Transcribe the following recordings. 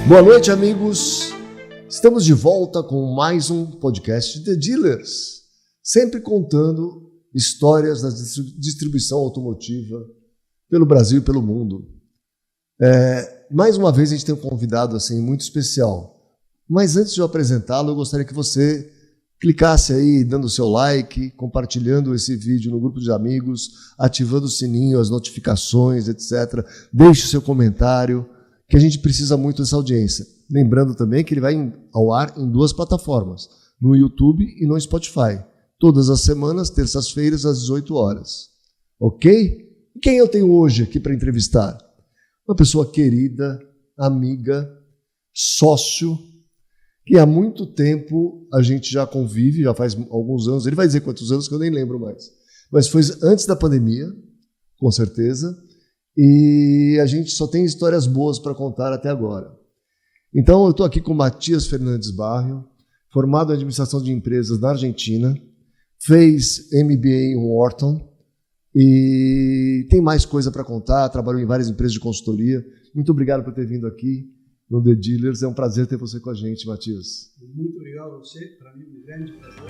Boa noite, amigos. Estamos de volta com mais um podcast de The Dealers, sempre contando histórias da distribuição automotiva pelo Brasil e pelo mundo. Mais uma vez a gente tem um convidado assim, muito especial. Mas antes de eu apresentá-lo, eu gostaria que você clicasse aí, dando o seu like, compartilhando esse vídeo no grupo de amigos, ativando o sininho, as notificações, etc. Deixe o seu comentário, que a gente precisa muito dessa audiência. Lembrando também que ele vai ao ar em 2 plataformas, no YouTube e no Spotify. Todas as semanas, terças-feiras, às 18 horas. Ok? E quem eu tenho hoje aqui para entrevistar? Uma pessoa querida, amiga, sócio, que há muito tempo a gente já convive, já faz alguns anos. Ele vai dizer quantos anos que eu nem lembro mais. Mas foi antes da pandemia, com certeza. E a gente só tem histórias boas para contar até agora. Então, eu estou aqui com Matias Fernandes Barrio, formado em administração de empresas na Argentina, fez MBA em Wharton e tem mais coisa para contar, trabalhou em várias empresas de consultoria. Muito obrigado por ter vindo aqui no The Dealers. É um prazer ter você com a gente, Matias. Muito obrigado a você, para mim é um grande prazer.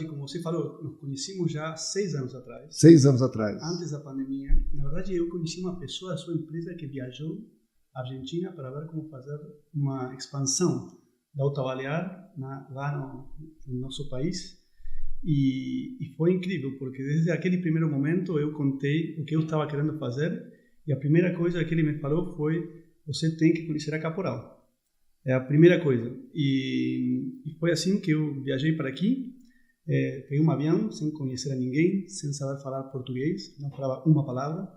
Como você falou, nos conhecemos já 6 anos atrás. 6 anos atrás. Antes da pandemia. Na verdade, eu conheci uma pessoa da sua empresa que viajou à Argentina para ver como fazer uma expansão da Autoavaliar lá no nosso país. E foi incrível, porque desde aquele primeiro momento eu contei o que eu estava querendo fazer. E a primeira coisa que ele me falou foi: você tem que conhecer a Caporal. É a primeira coisa. E foi assim que eu viajei para aqui. Peguei um avião sem conhecer a ninguém, sem saber falar português, não falava uma palavra.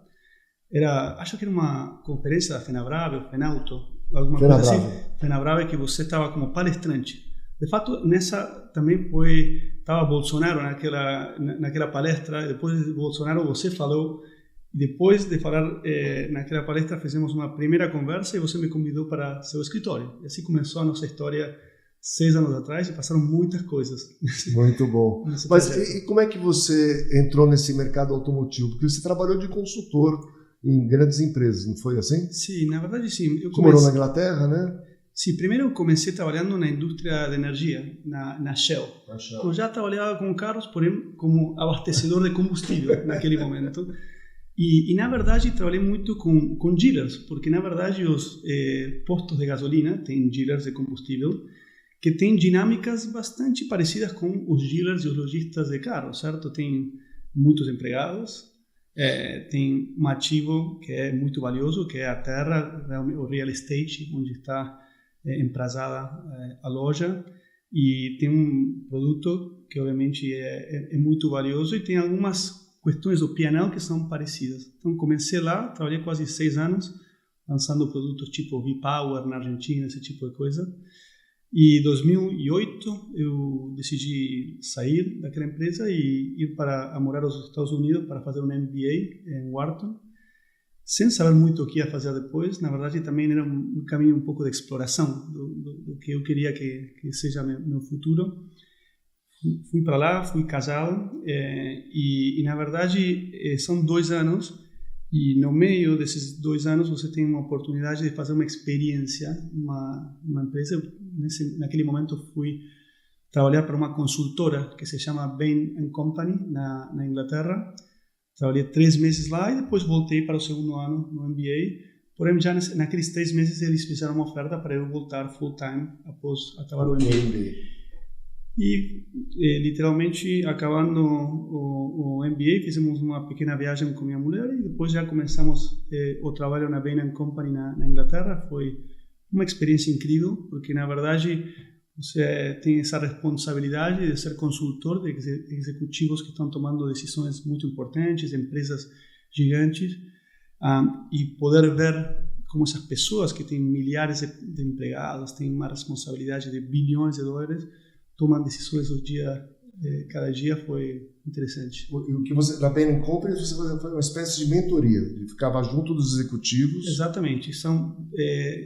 Acho que era uma conferência da Fenabrave, ou Fenauto, alguma coisa assim. Fenabrave, que você estava como palestrante. De fato, nessa também estava Bolsonaro naquela palestra. Depois de Bolsonaro você falou. Depois de falar naquela palestra, fizemos uma primeira conversa e você me convidou para seu escritório. E assim começou a nossa história 6 anos atrás, e passaram muitas coisas. Muito bom. Mas e como é que você entrou nesse mercado automotivo? Porque você trabalhou de consultor em grandes empresas, não foi assim? Sim, na verdade sim. Você morou na Inglaterra, né? Sim, primeiro eu comecei trabalhando na indústria de energia, na Shell. Eu já trabalhava com carros, porém como abastecedor de combustível naquele momento. E na verdade trabalhei muito com dealers, porque na verdade os postos de gasolina têm dealers de combustível que tem dinâmicas bastante parecidas com os dealers e os lojistas de carros, certo? Tem muitos empregados, tem um ativo que é muito valioso, que é a terra, o real estate, onde está emprazada a loja, e tem um produto que obviamente é muito valioso, e tem algumas questões do P&L que são parecidas. Então comecei lá, trabalhei quase 6 anos, lançando produtos tipo V-Power na Argentina, esse tipo de coisa. E em 2008 eu decidi sair daquela empresa e ir para morar nos Estados Unidos para fazer um MBA em Wharton, sem saber muito o que ia fazer depois. Na verdade, também era um caminho um pouco de exploração do que eu queria que seja meu futuro. Fui para lá, fui casado e na verdade são 2 anos. E no meio desses 2 anos você tem uma oportunidade de fazer uma experiência, uma empresa. Naquele momento fui trabalhar para uma consultora que se chama Bain & Company na Inglaterra. Trabalhei 3 meses lá e depois voltei para o segundo ano no MBA. Porém, já naqueles 3 meses eles fizeram uma oferta para eu voltar full time após acabar o MBA. E literalmente, acabando o MBA, fizemos uma pequena viagem com minha mulher e depois já começamos o trabalho na Bain & Company na Inglaterra. Foi uma experiência incrível, porque na verdade você tem essa responsabilidade de ser consultor de executivos que estão tomando decisões muito importantes, empresas gigantes, e poder ver como essas pessoas que têm milhares de empregados, têm uma responsabilidade de bilhões de dólares, tomam decisões cada dia. Foi interessante. O que você, na Bain & Company, você foi uma espécie de mentoria, de ficava junto dos executivos. Exatamente.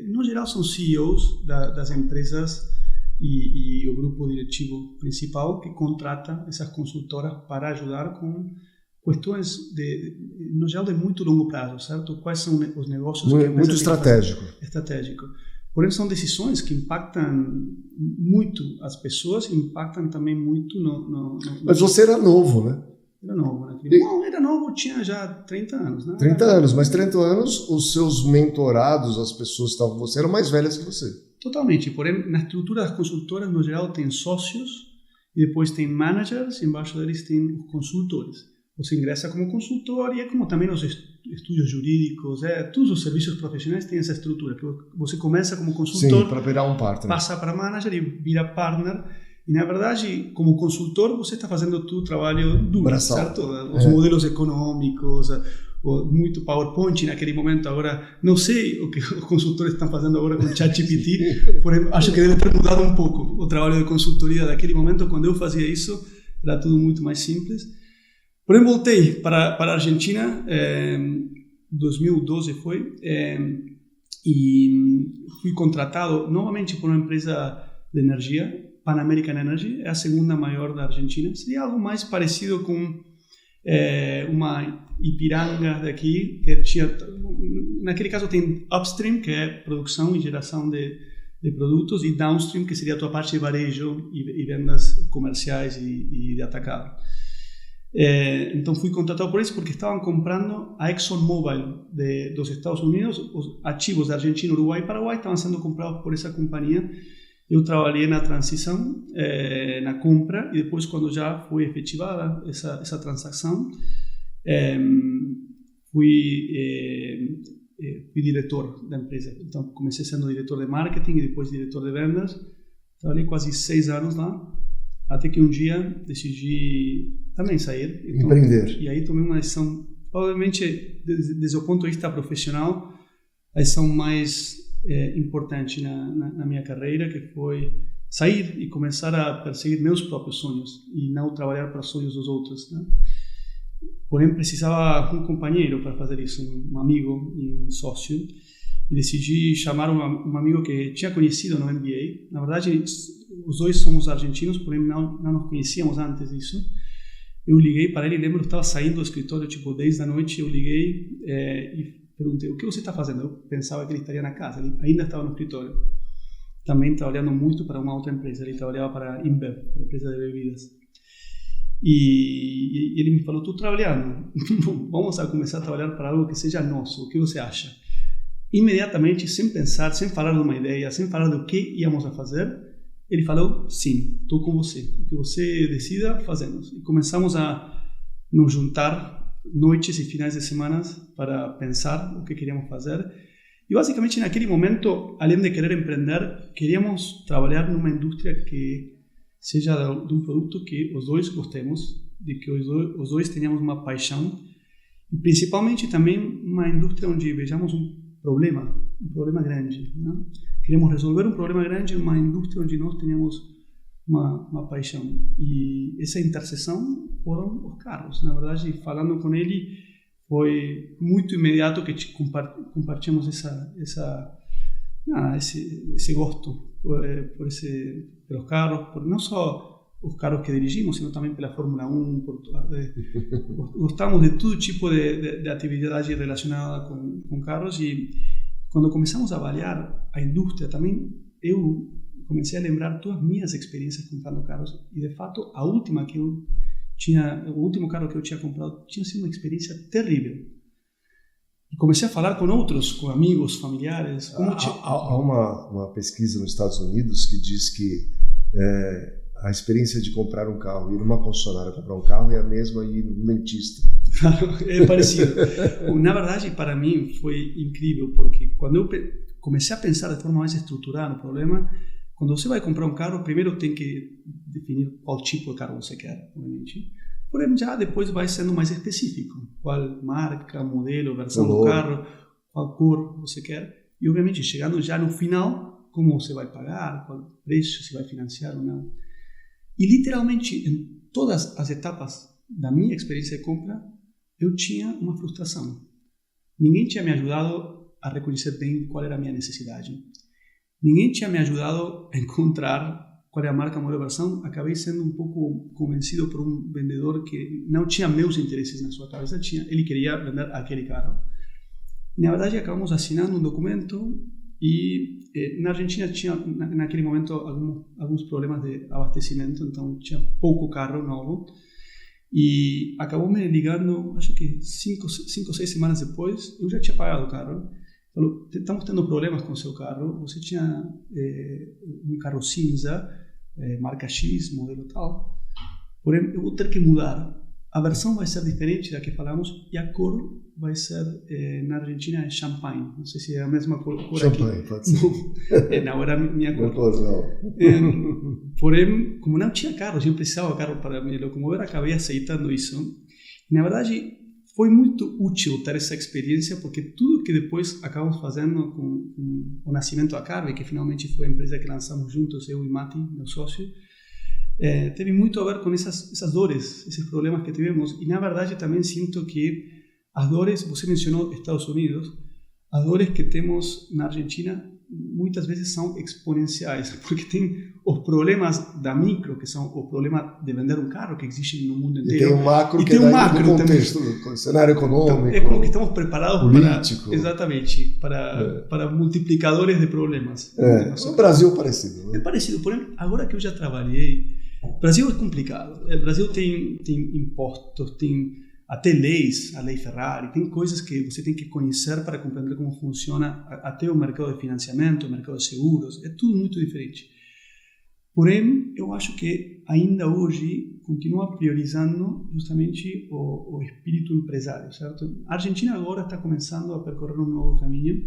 No geral, são CEOs das empresas e o grupo diretivo principal que contrata essas consultoras para ajudar com questões no geral de muito longo prazo, certo? Quais são os negócios muito estratégico. Porém, são decisões que impactam muito as pessoas, impactam também muito Mas você era novo, né? Era novo, né? Não, era novo, tinha já 30 anos, né? 30 anos, mas 30 anos, os seus mentorados, as pessoas que estavam com você, eram mais velhas que você. Totalmente. Porém, na estrutura das consultoras, no geral, tem sócios e depois tem managers e embaixo deles tem os consultores. Você ingressa como consultor e é como também os estudos jurídicos, todos os serviços profissionais têm essa estrutura. Que você começa como consultor, para virar um partner, passa para manager e vira partner. E, na verdade, como consultor, você está fazendo o trabalho duro, braçal, certo? Os modelos econômicos, muito PowerPoint naquele momento. Agora, não sei o que os consultores estão fazendo agora com o ChatGPT, porém, acho que deve ter mudado um pouco o trabalho de consultoria daquele momento. Quando eu fazia isso, era tudo muito mais simples. Porém, voltei para a Argentina, 2012 foi, e fui contratado novamente por uma empresa de energia, Pan American Energy, é a segunda maior da Argentina. Seria algo mais parecido com uma Ipiranga daqui, que tinha, naquele caso tem upstream, que é produção e geração de produtos, e downstream, que seria a tua parte de varejo e vendas comerciais e de atacado. Então fui contratado por isso porque estavam comprando a ExxonMobil dos Estados Unidos, os ativos da Argentina, Uruguai e Paraguai estavam sendo comprados por essa companhia. Eu trabalhei na transição, na compra, e depois, quando já foi efetivada essa transação, fui diretor da empresa. Então comecei sendo diretor de marketing e depois diretor de vendas. Trabalhei quase 6 anos lá. Até que um dia decidi também sair. Empreender. E aí tomei uma decisão, obviamente, desde o ponto de vista profissional, a decisão mais importante na minha carreira, que foi sair e começar a perseguir meus próprios sonhos e não trabalhar para os sonhos dos outros, né? Porém, precisava um companheiro para fazer isso, um amigo e um sócio. E decidi chamar um amigo que tinha conhecido no MBA. Na verdade, os dois somos argentinos, porém não nos conhecíamos antes disso. Eu liguei para ele, lembro que eu estava saindo do escritório, tipo 10 da noite, eu liguei e perguntei, o que você está fazendo? Eu pensava que ele estaria na casa, ele ainda estava no escritório. Também trabalhando muito para uma outra empresa, ele trabalhava para a InBev, para a empresa de bebidas. E ele me falou, estou trabalhando, vamos a começar a trabalhar para algo que seja nosso, o que você acha? Imediatamente, sem pensar, sem falar de uma ideia, sem falar do que íamos a fazer, ele falou, sim, estou com você. O que você decida, fazemos. E começamos a nos juntar noites e finais de semana para pensar o que queríamos fazer. E basicamente, naquele momento, além de querer empreender, queríamos trabalhar numa indústria que seja de um produto que os dois gostemos, de que os dois tenhamos uma paixão, e principalmente também uma indústria onde vejamos um problema grande, né? Queremos resolver um problema grande em uma indústria onde nós tenhamos uma paixão. E essa interseção foram os carros. Na verdade, falando com ele, foi muito imediato que compartilhamos esse gosto pelos carros, por não só os carros que dirigimos, sino também pela Fórmula 1. Gostamos de todo tipo de atividade relacionada com carros, e quando começamos a avaliar a indústria também, eu comecei a lembrar todas as minhas experiências comprando carros, e de fato o último carro que eu tinha comprado tinha sido uma experiência terrível. E comecei a falar com outros, com amigos, familiares. Há uma pesquisa nos Estados Unidos que diz que a experiência de comprar um carro, ir numa concessionária comprar um carro, é a mesma ir no dentista. Claro, é parecido. Na verdade, para mim foi incrível, porque quando eu comecei a pensar de forma mais estruturada no problema, quando você vai comprar um carro, primeiro tem que definir qual tipo de carro você quer, obviamente. Porém, já depois vai sendo mais específico. Qual marca, modelo, versão do carro, qual cor você quer. E, obviamente, chegando já no final, como você vai pagar, qual preço, se vai financiar ou não. E, literalmente, em todas as etapas da minha experiência de compra, eu tinha uma frustração. Ninguém tinha me ajudado a reconhecer bem qual era a minha necessidade. Ninguém tinha me ajudado a encontrar qual é a marca, modelo, versão, acabei sendo um pouco convencido por um vendedor que não tinha meus interesses na sua cabeça, ele queria vender aquele carro. Na verdade, acabamos assinando um documento e na Argentina tinha, naquele momento, alguns problemas de abastecimento, então tinha pouco carro novo. E acabou me ligando, acho que 5 ou 6 semanas depois, eu já tinha pagado o carro. Falou, estamos tendo problemas com o seu carro, você tinha um carro cinza, marca X, modelo tal, porém eu vou ter que mudar. A versão vai ser diferente da que falamos e a cor vai ser, na Argentina, é champanhe. Não sei se é a mesma cor champanhe, aqui. Pode ser. Não era a minha cor. Não. Porém, como não tinha carro, eu precisava de carro para me locomover, acabei aceitando isso. E, na verdade, foi muito útil ter essa experiência, porque tudo que depois acabamos fazendo com o nascimento da Carve, que finalmente foi a empresa que lançamos juntos, eu e Mati, meu sócio, teve muito a ver com essas dores, esses problemas que tivemos. E na verdade também sinto que as dores, você mencionou Estados Unidos, as dores que temos na Argentina muitas vezes são exponenciais, porque tem os problemas da micro, que são o problema de vender um carro que existe no mundo inteiro. E tem um macro que é do contexto, do cenário econômico, então, é como que estamos preparados político. para multiplicadores de problemas. No Brasil é parecido. Né? É parecido, porém, agora que eu já trabalhei, o Brasil é complicado. O Brasil tem impostos, tem até leis, a lei Ferrari, tem coisas que você tem que conhecer para compreender como funciona até o mercado de financiamento, o mercado de seguros, é tudo muito diferente. Porém, eu acho que ainda hoje continua priorizando justamente o espírito empresário, certo? A Argentina agora está começando a percorrer um novo caminho,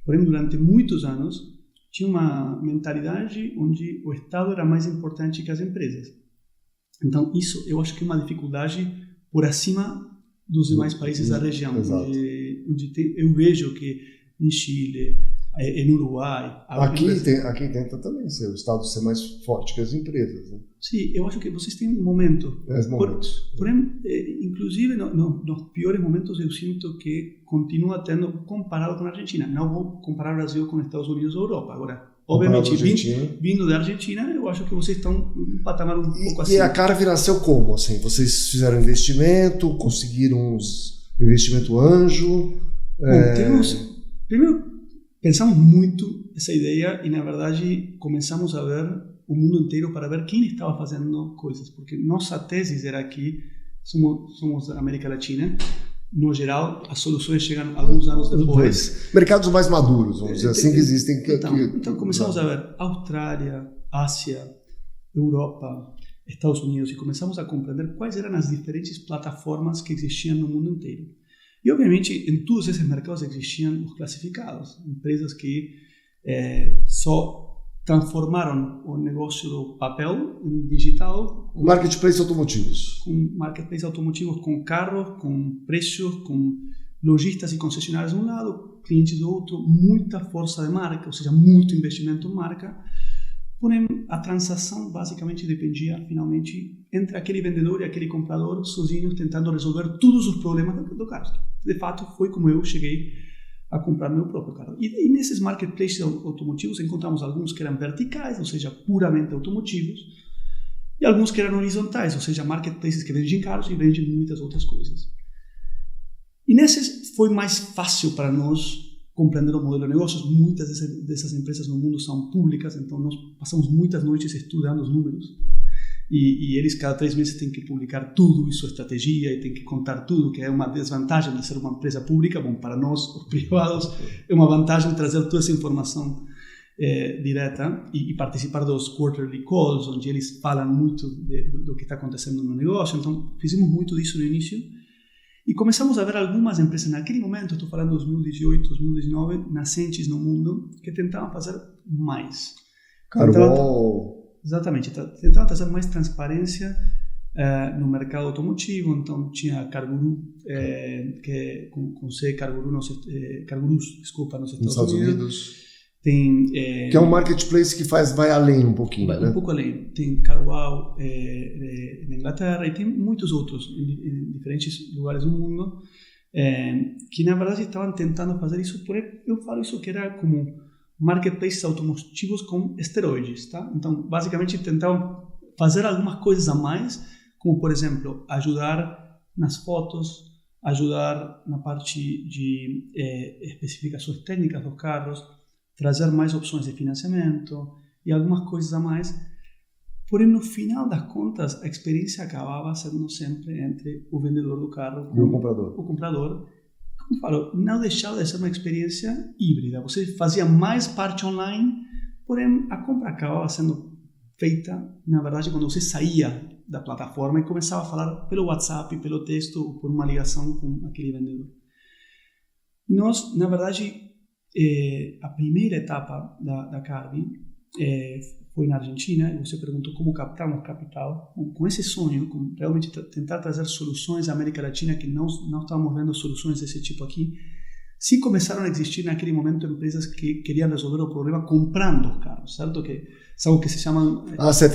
porém, durante muitos anos, tinha uma mentalidade onde o Estado era mais importante que as empresas. Então, isso eu acho que é uma dificuldade por acima dos demais países da região, onde eu vejo que em Chile, em Uruguai... Aqui tenta também ser o Estado ser mais forte que as empresas. Né? Sim, eu acho que vocês têm um momento. Momentos. Porém, inclusive, nos piores momentos, eu sinto que continua tendo, comparado com a Argentina. Não vou comparar o Brasil com os Estados Unidos ou Europa. Agora, obviamente, vindo da Argentina, eu acho que vocês estão em um patamar um pouco assim. E a Carve nasceu como? Assim, vocês fizeram investimento, conseguiram uns investimento anjo? Primeiro, pensamos muito essa ideia e, na verdade, começamos a ver o mundo inteiro para ver quem estava fazendo coisas. Porque nossa tese era que somos da América Latina. No geral, as soluções chegam alguns anos depois. Mercados mais maduros, vamos dizer assim, que existem. Então começamos a ver Austrália, Ásia, Europa, Estados Unidos, e começamos a compreender quais eram as diferentes plataformas que existiam no mundo inteiro. E, obviamente, em todos esses mercados existiam os classificados, empresas que só transformaram o negócio do papel em digital. Marketplace automotivos. Com marketplace automotivos, com carros, com preços, com lojistas e concessionários de um lado, clientes do outro, muita força de marca, ou seja, muito investimento em marca. Porém, a transação basicamente dependia, finalmente, entre aquele vendedor e aquele comprador, sozinhos, tentando resolver todos os problemas do carro. De fato, foi como eu cheguei a comprar meu próprio carro. E nesses marketplaces automotivos encontramos alguns que eram verticais, ou seja, puramente automotivos, e alguns que eram horizontais, ou seja, marketplaces que vendem carros e vendem muitas outras coisas. E nesses foi mais fácil para nós compreender o modelo de negócios. Muitas dessas empresas no mundo são públicas, então nós passamos muitas noites estudando os números. E eles cada 3 meses têm que publicar tudo e sua estratégia e têm que contar tudo, que é uma desvantagem de ser uma empresa pública. Bom, para nós, os privados, é uma vantagem trazer toda essa informação direta e participar dos quarterly calls, onde eles falam muito do que está acontecendo no negócio. Então, fizemos muito disso no início e começamos a ver algumas empresas naquele momento, estou falando de 2018, 2019, nascentes no mundo, que tentavam fazer mais. Exatamente, tentavam trazer mais transparência no mercado automotivo. Então tinha Carguru, que com C, Cargurus, nos Estados Unidos. Tem, que é um marketplace que vai além um pouquinho, vai, né? Um pouco além. Tem Carwow na Inglaterra e tem muitos outros em diferentes lugares do mundo que na verdade estavam tentando fazer isso. Porém, eu falo isso que era como marketplaces automotivos com esteroides, tá? Então, basicamente, tentavam fazer algumas coisas a mais, como, por exemplo, ajudar nas fotos, ajudar na parte de especificações técnicas dos carros, trazer mais opções de financiamento e algumas coisas a mais. Porém, no final das contas, a experiência acabava sendo sempre entre o vendedor do carro e o comprador. O comprador, como falo, não deixava de ser uma experiência híbrida. Você fazia mais parte online, porém a compra acabava sendo feita, na verdade, quando você saía da plataforma e começava a falar pelo WhatsApp, pelo texto, ou por uma ligação com aquele vendedor. E nós, na verdade, a primeira etapa da Carvi foi na Argentina, e você perguntou como captamos capital. Com esse sonho, com realmente tentar trazer soluções à América Latina, que não estávamos vendo soluções desse tipo aqui, sim começaram a existir naquele momento empresas que queriam resolver o problema comprando os carros, certo? Que é algo que se chama asset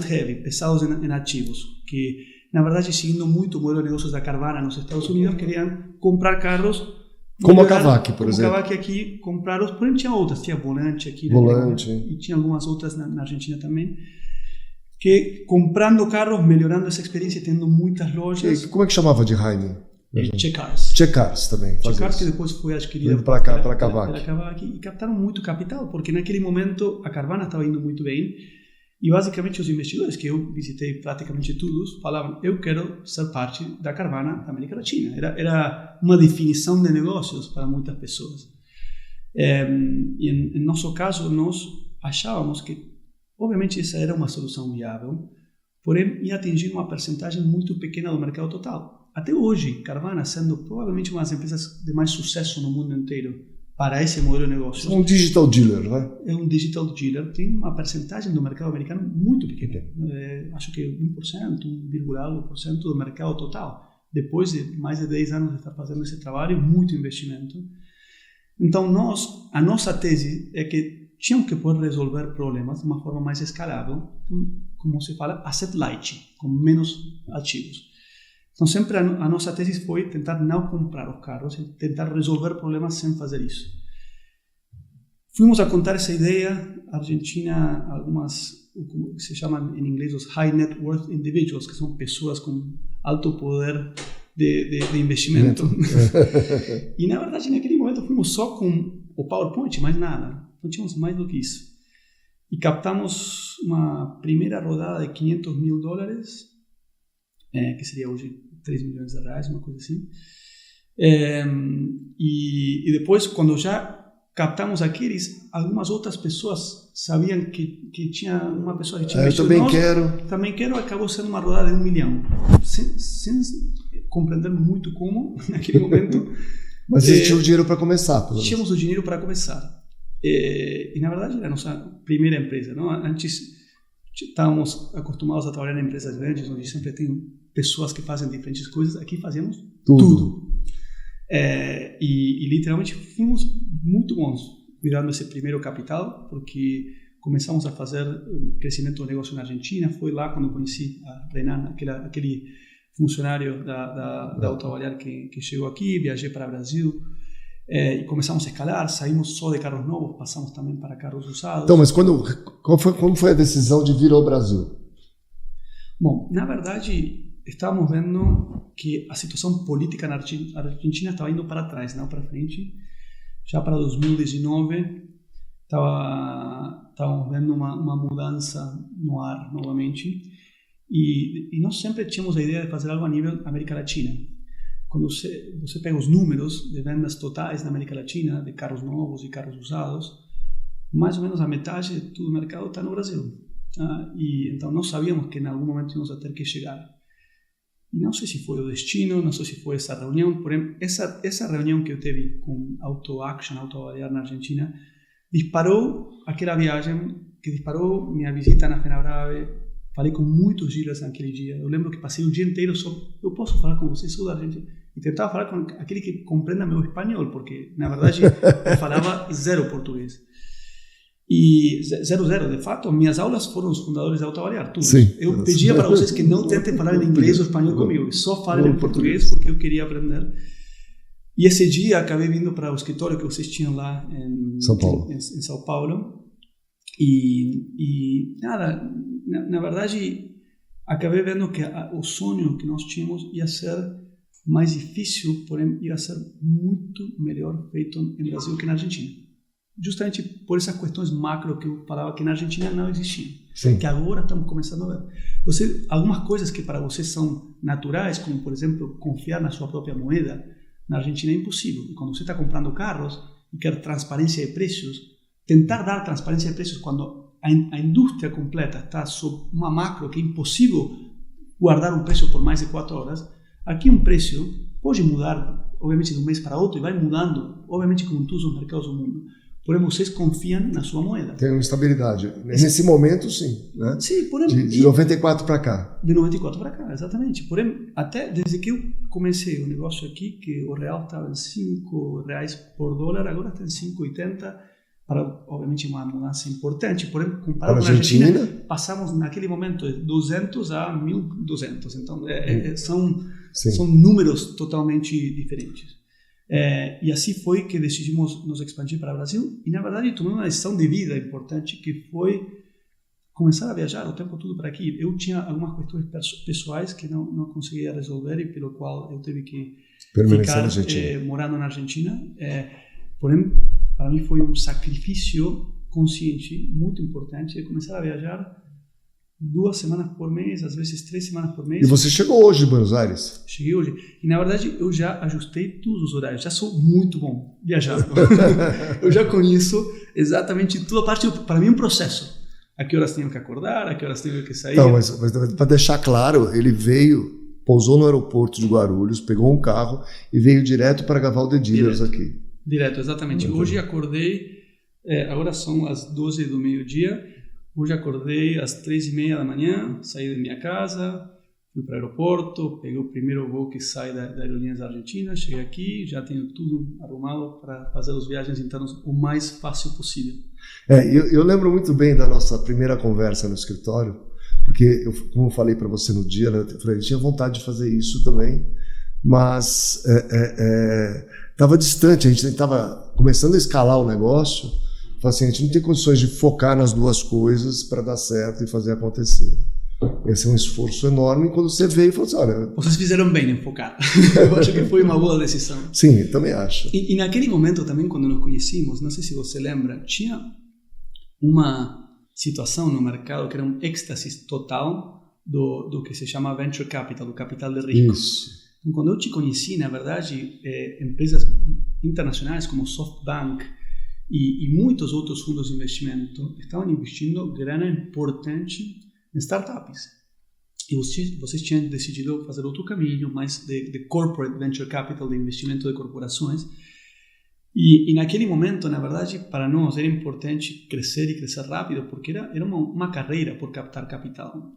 heavy, pesados em ativos, que na verdade, seguindo muito o modelo de negócios da Carvana nos Estados Unidos, queriam comprar carros como a Kavak, por exemplo. Como a Kavak aqui, compraram, porém tinha outras, tinha Volante aqui, Volante. E tinha algumas outras na Argentina também, que comprando carros, melhorando essa experiência, tendo muitas lojas. E como é que chamava de Jaime? Checkcars também. Checkcars, que depois foi adquirida para a Kavak. E captaram muito capital, porque naquele momento a Carvana estava indo muito bem. E basicamente os investidores, que eu visitei praticamente todos, falavam: eu quero ser parte da Carvana da América Latina. Era uma definição de negócios para muitas pessoas. E em nosso caso, nós achávamos que, obviamente, essa era uma solução viável, porém ia atingir uma percentagem muito pequena do mercado total. Até hoje, Carvana sendo provavelmente uma das empresas de mais sucesso no mundo inteiro para esse modelo de negócio. É um digital dealer, né? É um digital dealer. Tem uma percentagem do mercado americano muito pequena. Acho que 1%, 1,1% do mercado total. Depois de mais de 10 anos de estar fazendo esse trabalho, muito investimento. Então, a nossa tese é que tínhamos que poder resolver problemas de uma forma mais escalável, como se fala, asset light, com menos ativos. Então, sempre a nossa tese foi tentar não comprar os carros, tentar resolver problemas sem fazer isso. Fomos a contar essa ideia à Argentina, algumas, como se chamam em inglês, os high net worth individuals, que são pessoas com alto poder de investimento. E, na verdade, naquele momento, fomos só com o PowerPoint, mais nada. Não tínhamos mais do que isso. E captamos uma primeira rodada de $500 mil, que seria hoje 3 milhões de reais, uma coisa assim. E depois, quando já captamos aqueles, algumas outras pessoas sabiam que tinha uma pessoa que tinha investido. Eu também quero, acabou sendo uma rodada de $1 milhão. Sem compreender muito como, naquele momento. Mas vocês tinham o dinheiro para começar. Tínhamos o dinheiro para começar. E, na verdade, era a nossa primeira empresa. Não? Antes, estávamos acostumados a trabalhar em empresas grandes, onde sempre tem pessoas que fazem diferentes coisas. Aqui fazemos tudo. E literalmente fomos muito bons cuidando desse primeiro capital, porque começamos a fazer crescimento do negócio na Argentina. Foi lá quando conheci a Renan, aquele funcionário da Autoavaliar que chegou aqui. Viajei para o Brasil e começamos a escalar. Saímos só de carros novos, passamos também para carros usados. Então, mas como foi a decisão de vir ao Brasil? Bom, na verdade, estávamos vendo que a situação política na Argentina estava indo para trás, não para frente. Já para 2019, estávamos vendo uma mudança no ar novamente. E nós sempre tínhamos a ideia de fazer algo a nível América Latina. Quando você pega os números de vendas totais na América Latina, de carros novos e carros usados, mais ou menos a metade de todo o mercado está no Brasil. E então nós sabíamos que em algum momento íamos a ter que chegar. E não sei se foi o destino, não sei se foi essa reunião, porém, essa reunião que eu tive com Autoavaliar na Argentina, disparou aquela viagem, que disparou minha visita na Fenabrave. Falei com muitos dealers naquele dia. Eu lembro que passei o dia inteiro só, eu posso falar com você, sou da Argentina. E tentava falar com aquele que compreenda meu espanhol, porque, na verdade, eu falava zero português. E zero, de fato, minhas aulas foram os fundadores da Autoavaliar, tudo. Sim, eu pedia para vocês que não tentem falar em inglês ou espanhol comigo, só falem em português, porque eu queria aprender. E esse dia acabei vindo para o escritório que vocês tinham lá em São Paulo. E nada, na verdade, acabei vendo que o sonho que nós tínhamos ia ser mais difícil, porém ia ser muito melhor feito em Brasil que na Argentina. Justamente por essas questões macro que eu falava que na Argentina não existiam. Sim. Que agora estamos começando a ver. Algumas coisas que para você são naturais, como por exemplo confiar na sua própria moeda, na Argentina é impossível. E quando você está comprando carros e quer transparência de preços, tentar dar transparência de preços quando a indústria completa está sob uma macro que é impossível guardar um preço por mais de 4 horas, aqui um preço pode mudar, obviamente, de um mês para outro e vai mudando, obviamente, como em todos os mercados do mundo. Porém, vocês confiam na sua moeda. Tem uma estabilidade. Nesse momento, sim. Né? Sim, porém... De 94 para cá. De 94 para cá, exatamente. Porém, até desde que eu comecei o negócio aqui, que o real estava em R$5 por dólar, agora está em 5,80, para, obviamente, uma mudança importante. Porém, comparado com a Argentina, passamos naquele momento de 200 a 1.200. Então, são números totalmente diferentes. E assim foi que decidimos nos expandir para o Brasil. E, na verdade, tomei uma decisão de vida importante, que foi começar a viajar o tempo todo para aqui. Eu tinha algumas questões pessoais que não conseguia resolver e pelo qual eu tive que ficar morando na Argentina. Porém, para mim foi um sacrifício consciente muito importante de começar a viajar 2 semanas por mês, às vezes 3 semanas por mês. E você chegou hoje em Buenos Aires? Cheguei hoje. E, na verdade, eu já ajustei todos os horários. Já sou muito bom viajando. Eu já conheço exatamente toda a parte. Para mim é um processo. A que horas tenho que acordar, a que horas tenho que sair. Não, mas para deixar claro, ele pousou no aeroporto de Guarulhos, pegou um carro e veio direto para gravar o The Dealers aqui. Direto, exatamente. Hoje acordei, agora são as 12 do meio-dia. Hoje acordei às 3:30 da manhã, saí da minha casa, fui para o aeroporto, peguei o primeiro voo que sai da Aerolíneas Argentinas, cheguei aqui, já tenho tudo arrumado para fazer as viagens internas o mais fácil possível. Eu lembro muito bem da nossa primeira conversa no escritório, porque, como eu falei para você no dia, né, eu tinha vontade de fazer isso também, mas estava distante, a gente estava começando a escalar o negócio. Assim, a gente não tem condições de focar nas duas coisas para dar certo e fazer acontecer. Esse é um esforço enorme. E quando você veio e falou assim, olha... Vocês fizeram bem em focar. Eu acho que foi uma boa decisão. Sim, também acho. E naquele momento também, quando nos conhecemos, não sei se você lembra, tinha uma situação no mercado que era um êxtase total do que se chama venture capital, do capital de risco. Isso. Então, quando eu te conheci, na verdade, empresas internacionais como SoftBank e muitos outros fundos de investimento estavam investindo grana importante em startups. E vocês tinham decidido fazer outro caminho, mais de corporate venture capital, de investimento de corporações. E naquele momento, na verdade, para nós era importante crescer e crescer rápido, porque era uma carreira por captar capital.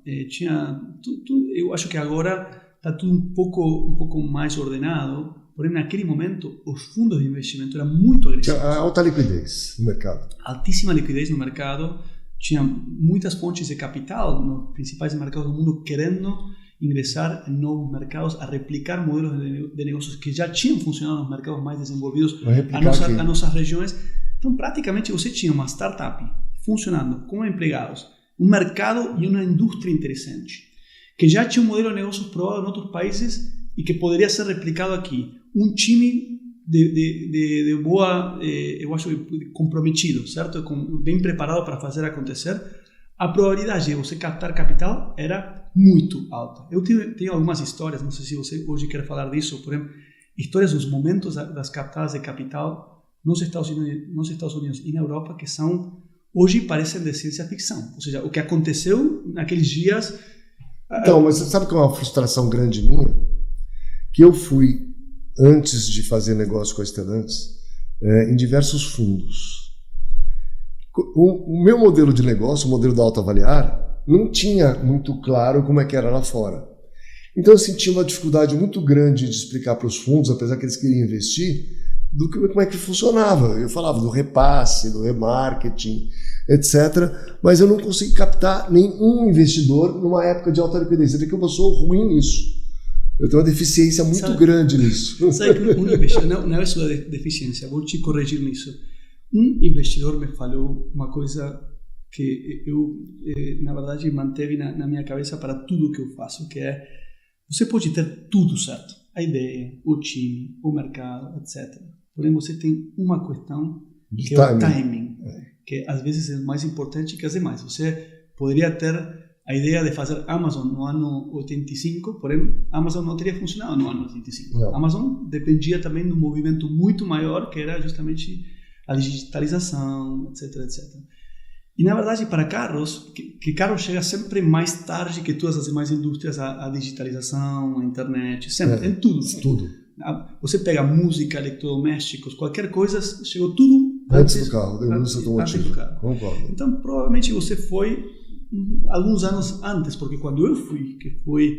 Eu acho que agora está tudo um pouco mais ordenado. Porém, naquele momento, os fundos de investimento eram muito agressivos. Tinha alta liquidez no mercado. Altíssima liquidez no mercado. Tinha muitas fontes de capital nos principais mercados do mundo querendo ingressar em novos mercados, a replicar modelos de negócios que já tinham funcionado nos mercados mais desenvolvidos, a nossas regiões. Então, praticamente, você tinha uma startup funcionando com empregados, um mercado e uma indústria interessante, que já tinha um modelo de negócios provado em outros países e que poderia ser replicado aqui. Um time de boa, eu acho, comprometido, certo? Bem preparado para fazer acontecer. A probabilidade de você captar capital era muito alta. Eu tenho algumas histórias, não sei se você hoje quer falar disso, por exemplo, histórias dos momentos das captadas de capital nos Estados Unidos e na Europa que hoje parecem de ciência ficção. Ou seja, o que aconteceu naqueles dias... Então, mas você sabe que é uma frustração grande minha? Que eu fui, antes de fazer negócio com a Stellantis, em diversos fundos. O meu modelo de negócio, o modelo da Autoavaliar, não tinha muito claro como é que era lá fora. Então eu sentia uma dificuldade muito grande de explicar para os fundos, apesar que eles queriam investir, como é que funcionava. Eu falava do repasse, do remarketing, etc. Mas eu não consegui captar nenhum investidor numa época de alta liquidez. Você vê que eu sou ruim nisso. Eu tenho uma deficiência muito grande nisso. Sabe que um investidor, não é sua deficiência, vou te corrigir nisso. Um investidor me falou uma coisa que eu, na verdade, manteve na minha cabeça para tudo que eu faço, que é, você pode ter tudo certo, a ideia, o time, o mercado, etc. Porém, você tem uma questão que é o timing, que às vezes é mais importante que as demais. Você poderia ter a ideia de fazer Amazon no ano 85, porém, Amazon não teria funcionado no ano 85. Não. Amazon dependia também de um movimento muito maior, que era justamente a digitalização, etc, etc. E, na verdade, para carros, que carro chega sempre mais tarde que todas as demais indústrias, a digitalização, a internet, sempre, em tudo. Tudo. Você pega música, eletrodomésticos, qualquer coisa, chegou tudo antes do carro, da indústria automotiva. Concordo. Então, provavelmente você foi alguns anos antes, porque quando eu fui, que foi,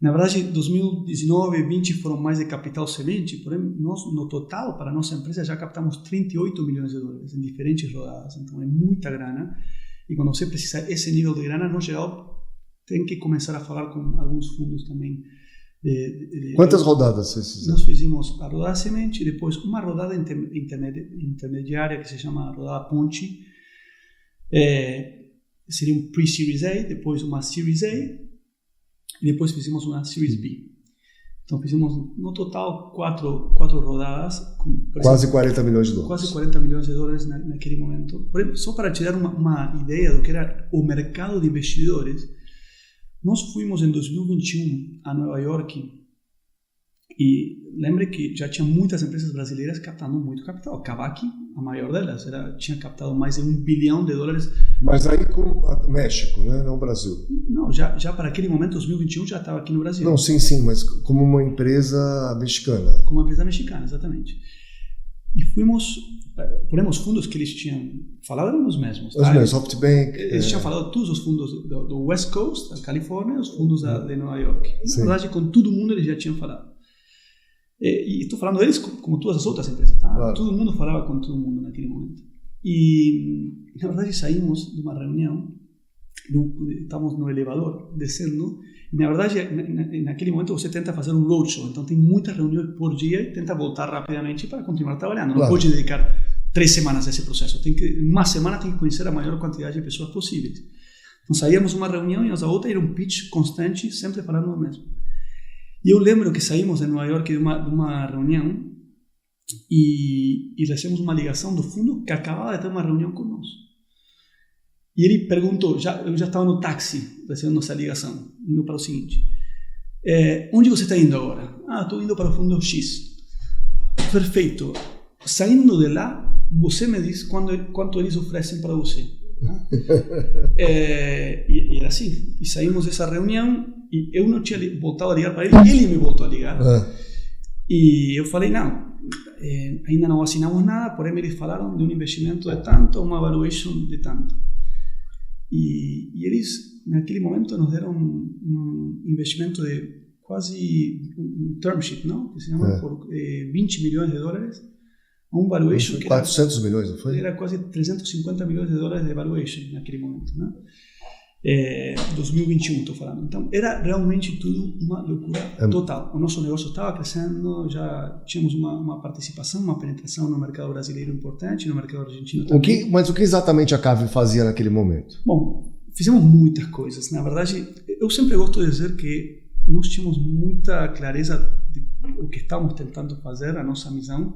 na verdade, 2019 e 2020 foram mais de capital semente, porém, nós, no total, para a nossa empresa, já captamos 38 milhões de dólares em diferentes rodadas, então é muita grana, e quando você precisa esse nível de grana, no geral, tem que começar a falar com alguns fundos também. Quantas rodadas vocês fizeram? Nós fizemos a rodada semente, depois uma rodada intermediária que se chama rodada ponte, seria um pre-Series A, depois uma Series A, e depois fizemos uma Series B. Então fizemos no total quatro rodadas. Quase 40 milhões de dólares. Quase 40 milhões de dólares naquele momento. Porém, só para te dar uma ideia do que era o mercado de investidores, nós fomos em 2021 a Nova York e lembre que já tinha muitas empresas brasileiras captando muito capital. A Kavak, a maior delas, tinha captado mais de $1 bilhão. Mas aí com o México, né? Não o Brasil. Não, já para aquele momento, 2021, já estava aqui no Brasil. Não, sim, mas como uma empresa mexicana. Como uma empresa mexicana, exatamente. E porém, os fundos que eles tinham falado eram os mesmos. Os mesmos, SoftBank. Eles tinham falado todos os fundos do West Coast, da Califórnia, os fundos de Nova York. Na verdade, com todo mundo eles já tinham falado. E estou falando deles como todas as outras empresas, tá? Claro. Todo mundo falava com todo mundo naquele momento. E, na verdade, saímos de uma reunião, estávamos no elevador, descendo, e, na verdade, naquele momento você tenta fazer um roadshow, então tem muitas reuniões por dia e tenta voltar rapidamente para continuar trabalhando. Não pode dedicar 3 semanas a esse processo. Em uma semana tem que conhecer a maior quantidade de pessoas possíveis. Então saíamos de uma reunião e a outra era um pitch constante, sempre falando o mesmo. E eu lembro que saímos de Nova York de uma reunião e recebemos uma ligação do fundo que acabava de ter uma reunião conosco. E ele perguntou, eu já estava no táxi recebendo essa ligação, indo para o seguinte: onde você está indo agora? Estou indo para o fundo X. Perfeito. Saindo de lá, você me diz quanto eles oferecem para você. E era assim. E saímos dessa reunião e eu não tinha voltado a ligar para ele me voltou a ligar. E eu falei, não, ainda não assinamos nada, porém eles falaram de um investimento de tanto, uma valuation de tanto. E eles, naquele momento, nos deram um investimento de quase um term sheet, não? Que se chama por $20 milhões, um valuation que 400 milhões, não foi? Era quase $350 milhões de valuation naquele momento, né? 2021 estou falando. Então era realmente tudo uma loucura total. O nosso negócio estava crescendo, já tínhamos uma participação, uma penetração no mercado brasileiro importante, no mercado argentino também. Mas o que exatamente a CAV fazia naquele momento? Bom, fizemos muitas coisas. Na verdade, eu sempre gosto de dizer que nós tínhamos muita clareza de o que estávamos tentando fazer, a nossa missão,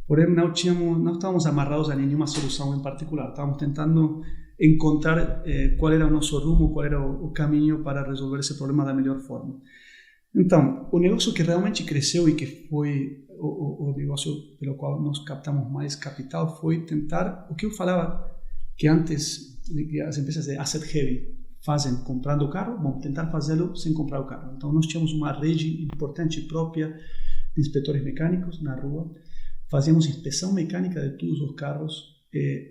porém não estávamos amarrados a nenhuma solução em particular. Estávamos tentando encontrar qual era o nosso rumo, qual era o caminho para resolver esse problema da melhor forma. Então, o negócio que realmente cresceu e que foi o negócio pelo qual nós captamos mais capital foi tentar, o que eu falava que antes que as empresas de asset heavy fazem comprando o carro, bom, tentar fazê-lo sem comprar o carro. Então, nós tínhamos uma rede importante própria de inspetores mecânicos na rua, fazíamos inspeção mecânica de todos os carros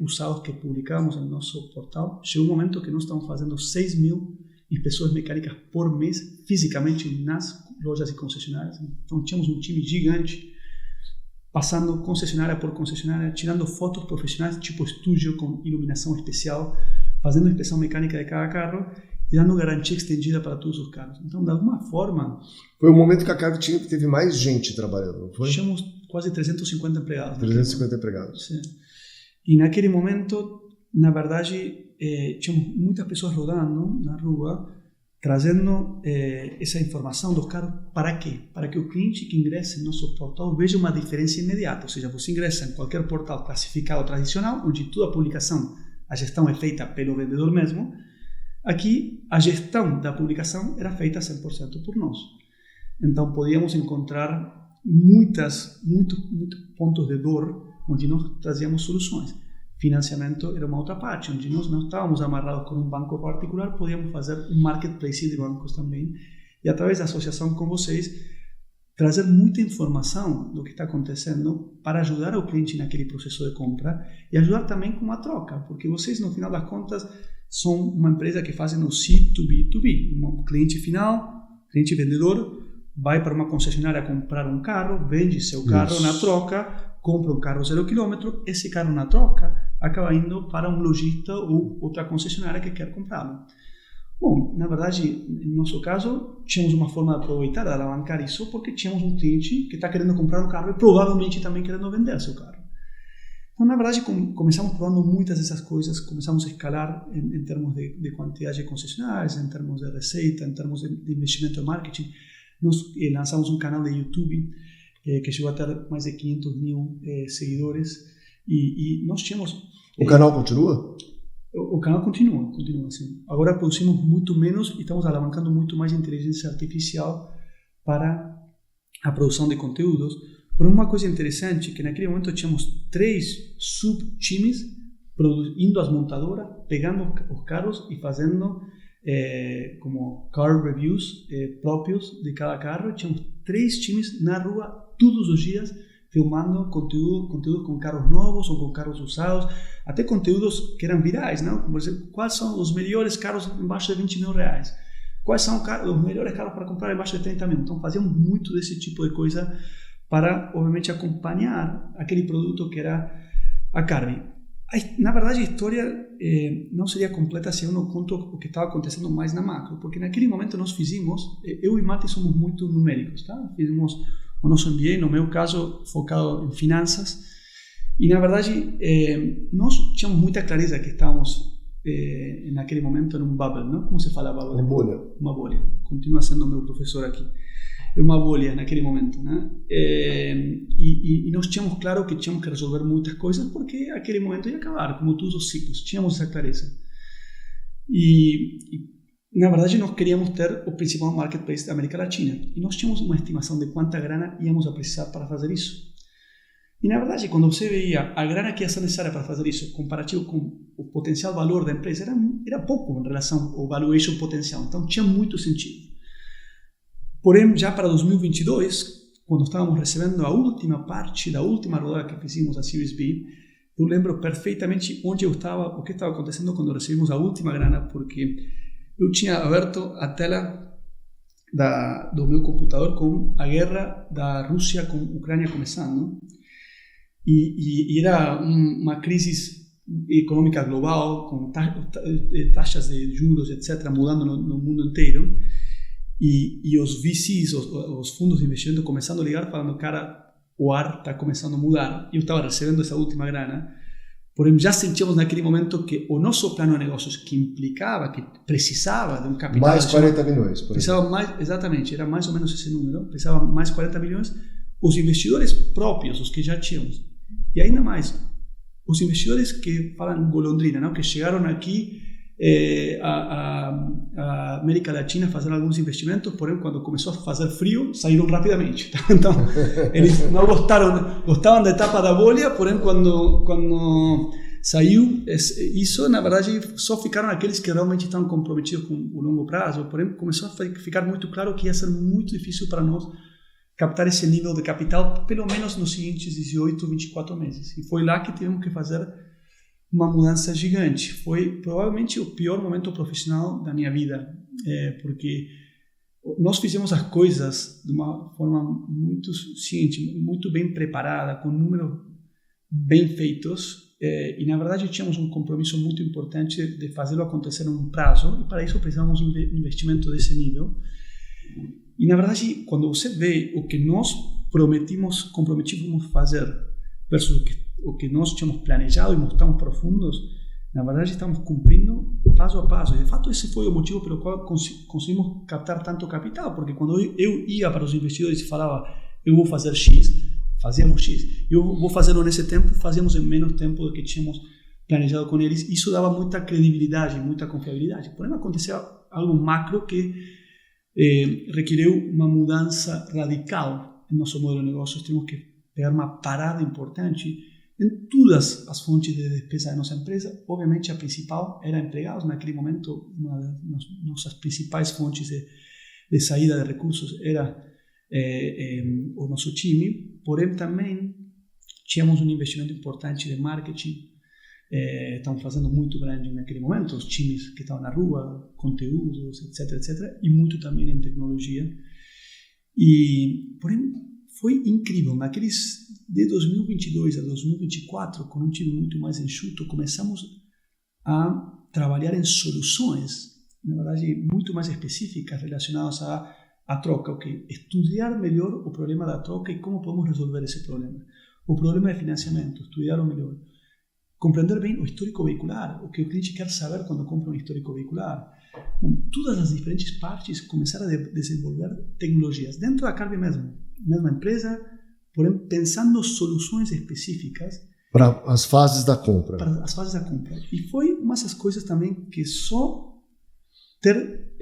usados que publicamos no nosso portal. Chegou um momento que nós estamos fazendo 6.000 inspeções mecânicas por mês, fisicamente nas lojas e concessionárias. Então tínhamos um time gigante, passando concessionária por concessionária, tirando fotos profissionais, tipo estúdio com iluminação especial, fazendo inspeção mecânica de cada carro e dando garantia estendida para todos os carros. Então, de alguma forma... Foi o momento que a Cargo teve mais gente trabalhando, não foi? Tínhamos quase 350 empregados. 350 empregados. Sim. E naquele momento, na verdade, tínhamos muitas pessoas rodando na rua, trazendo essa informação dos carros. Para quê? Para que o cliente que ingresse no nosso portal veja uma diferença imediata. Ou seja, você ingressa em qualquer portal classificado tradicional, onde toda a publicação, a gestão é feita pelo vendedor mesmo. Aqui, a gestão da publicação era feita 100% por nós. Então, podíamos encontrar muitos pontos de dor onde nós trazíamos soluções. Financiamento era uma outra parte, onde nós não estávamos amarrados com um banco particular, podíamos fazer um marketplace de bancos também. E, através da associação com vocês, trazer muita informação do que está acontecendo para ajudar o cliente naquele processo de compra e ajudar também com a troca, porque vocês, no final das contas, são uma empresa que fazem o C2B2B. Um cliente final, cliente vendedor, vai para uma concessionária comprar um carro, vende seu carro na troca, compra um carro 0 km, esse carro na troca acaba indo para um lojista ou outra concessionária que quer comprá-lo. Bom, na verdade, no nosso caso, tínhamos uma forma de aproveitar, de alavancar isso, porque tínhamos um cliente que está querendo comprar um carro e provavelmente também querendo vender seu carro. Então, na verdade, começamos provando muitas dessas coisas, começamos a escalar em termos de quantidade de concessionárias, em termos de receita, em termos de investimento em marketing. Nós lançamos um canal de YouTube que chegou a ter mais de 500 mil seguidores e nós tínhamos... O canal continua? O canal continua assim. Agora produzimos muito menos e estamos alavancando muito mais inteligência artificial para a produção de conteúdos. Por uma coisa interessante, que naquele momento tínhamos 3 sub-times indo às montadoras, pegando os carros e fazendo como car reviews próprios de cada carro. Tínhamos 3 times na rua todos os dias, filmando conteúdo com carros novos ou com carros usados, até conteúdos que eram virais, não? Como, por exemplo, quais são os melhores carros embaixo de 20 mil reais? Quais são os melhores carros para comprar embaixo de 30 mil? Então, fazíamos muito desse tipo de coisa para, obviamente, acompanhar aquele produto que era a Carvi. Na verdade, a história não seria completa se eu não conto o que estava acontecendo mais na macro, porque naquele momento nós fizemos, eu e Mati somos muito numéricos, tá? Fizemos o nosso MBA, no meu caso, focado em finanças, e na verdade, nós tínhamos muita clareza que estávamos naquele momento em um bubble, não? Como se fala bubble? Uma bolha. Continua sendo meu professor aqui. Uma bolha naquele momento, né? E nós tínhamos claro que tínhamos que resolver muitas coisas porque aquele momento ia acabar, como todos os ciclos, tínhamos essa clareza. E na verdade nós queríamos ter o principal marketplace da América Latina e nós tínhamos uma estimação de quanta grana íamos a precisar para fazer isso. E na verdade, quando você veia a grana que ia ser necessária para fazer isso, comparativo com o potencial valor da empresa, era pouco em relação ao valuation potencial, então tinha muito sentido. Porém, já para 2022, quando estávamos recebendo a última parte da última rodada que fizemos, a Series B, eu lembro perfeitamente onde eu estava, o que estava acontecendo quando recebemos a última grana, porque eu tinha aberto a tela do meu computador com a guerra da Rússia com a Ucrânia começando, e era uma crise econômica global, com taxas de juros, etc., mudando no mundo inteiro. E os VCs, os fundos de investimento, começando a ligar, falando, cara, o ar está começando a mudar. Eu estava recebendo essa última grana, porém já sentíamos naquele momento que o nosso plano de negócios, que implicava, que precisava de um capital... Mais 40 milhões, por precisava mais, exatamente, era mais ou menos esse número, precisava mais 40 milhões, os investidores próprios, os que já tínhamos, e ainda mais, os investidores que falam golondrina, não? Que chegaram aqui a América Latina fazer alguns investimentos, porém quando começou a fazer frio saíram rapidamente. Então eles não gostavam da etapa da bolha, porém quando saiu isso, na verdade só ficaram aqueles que realmente estavam comprometidos com o longo prazo. Porém começou a ficar muito claro que ia ser muito difícil para nós captar esse nível de capital, pelo menos nos seguintes 18, 24 meses. E foi lá que tivemos que fazer uma mudança gigante. Foi provavelmente o pior momento profissional da minha vida, porque nós fizemos as coisas de uma forma muito ciente, muito bem preparada, com números bem feitos, e na verdade tínhamos um compromisso muito importante de fazê-lo acontecer em um prazo, e para isso precisávamos de um investimento desse nível. E na verdade, quando você vê o que nós comprometimos fazer versus o que nós tínhamos planejado e mostramos profundos, na verdade estamos cumprindo passo a passo. E de fato esse foi o motivo pelo qual conseguimos captar tanto capital, porque quando eu ia para os investidores e falava, eu vou fazer X, fazíamos X. Eu vou fazê-lo nesse tempo, fazíamos em menos tempo do que tínhamos planejado com eles. Isso dava muita credibilidade, muita confiabilidade. Porém, aconteceu algo macro que requeriu uma mudança radical no nosso modelo de negócios. Temos que pegar uma parada importante em todas as fontes de despesa da nossa empresa. Obviamente, a principal era empregados. Naquele momento, uma das nossas principais fontes de saída de recursos era o nosso time. Porém, também tínhamos um investimento importante de marketing. Estamos fazendo muito branding naquele momento, os times que estavam na rua, conteúdos, etc. E muito também em tecnologia. Porém, foi incrível. Naqueles de 2022 a 2024, com um time muito mais enxuto, começamos a trabalhar em soluções, na verdade, muito mais específicas relacionadas à troca. Estudar melhor o problema da troca e como podemos resolver esse problema. O problema de financiamento, estudar melhor. Compreender bem o histórico veicular, o que o cliente quer saber quando compra um histórico veicular. Todas as diferentes partes começaram a desenvolver tecnologias dentro da Carvi mesma empresa, porém pensando soluções específicas para as fases da compra. E foi uma dessas coisas também que só ter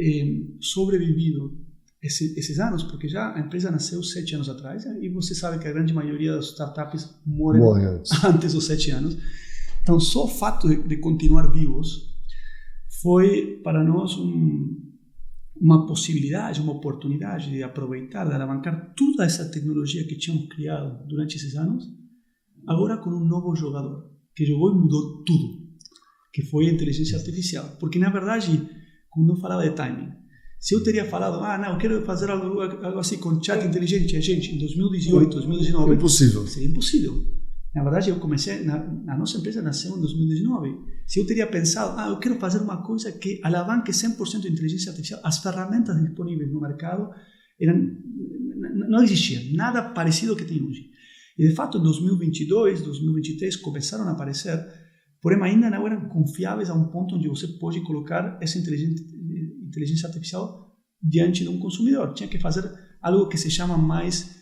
sobrevivido esses anos, porque já a empresa nasceu 7 anos atrás, e você sabe que a grande maioria das startups morrem antes dos 7 anos. Então, só o fato de continuar vivos foi para nós uma possibilidade, uma oportunidade de aproveitar, de alavancar toda essa tecnologia que tínhamos criado durante esses anos, agora com um novo jogador, que jogou e mudou tudo, que foi a inteligência artificial. Porque, na verdade, quando eu falava de timing, se eu teria falado, não, eu quero fazer algo assim com chat inteligente, gente, em 2018, 2019... Impossível. Seria impossível. Na verdade, eu comecei, a nossa empresa nasceu em 2019. Se eu teria pensado, eu quero fazer uma coisa que alavanque 100% de inteligência artificial, as ferramentas disponíveis no mercado não existiam, nada parecido ao que tem hoje. E, de fato, em 2022, 2023, começaram a aparecer, porém ainda não eram confiáveis a um ponto onde você pode colocar essa inteligência artificial diante de um consumidor. Tinha que fazer algo que se chama mais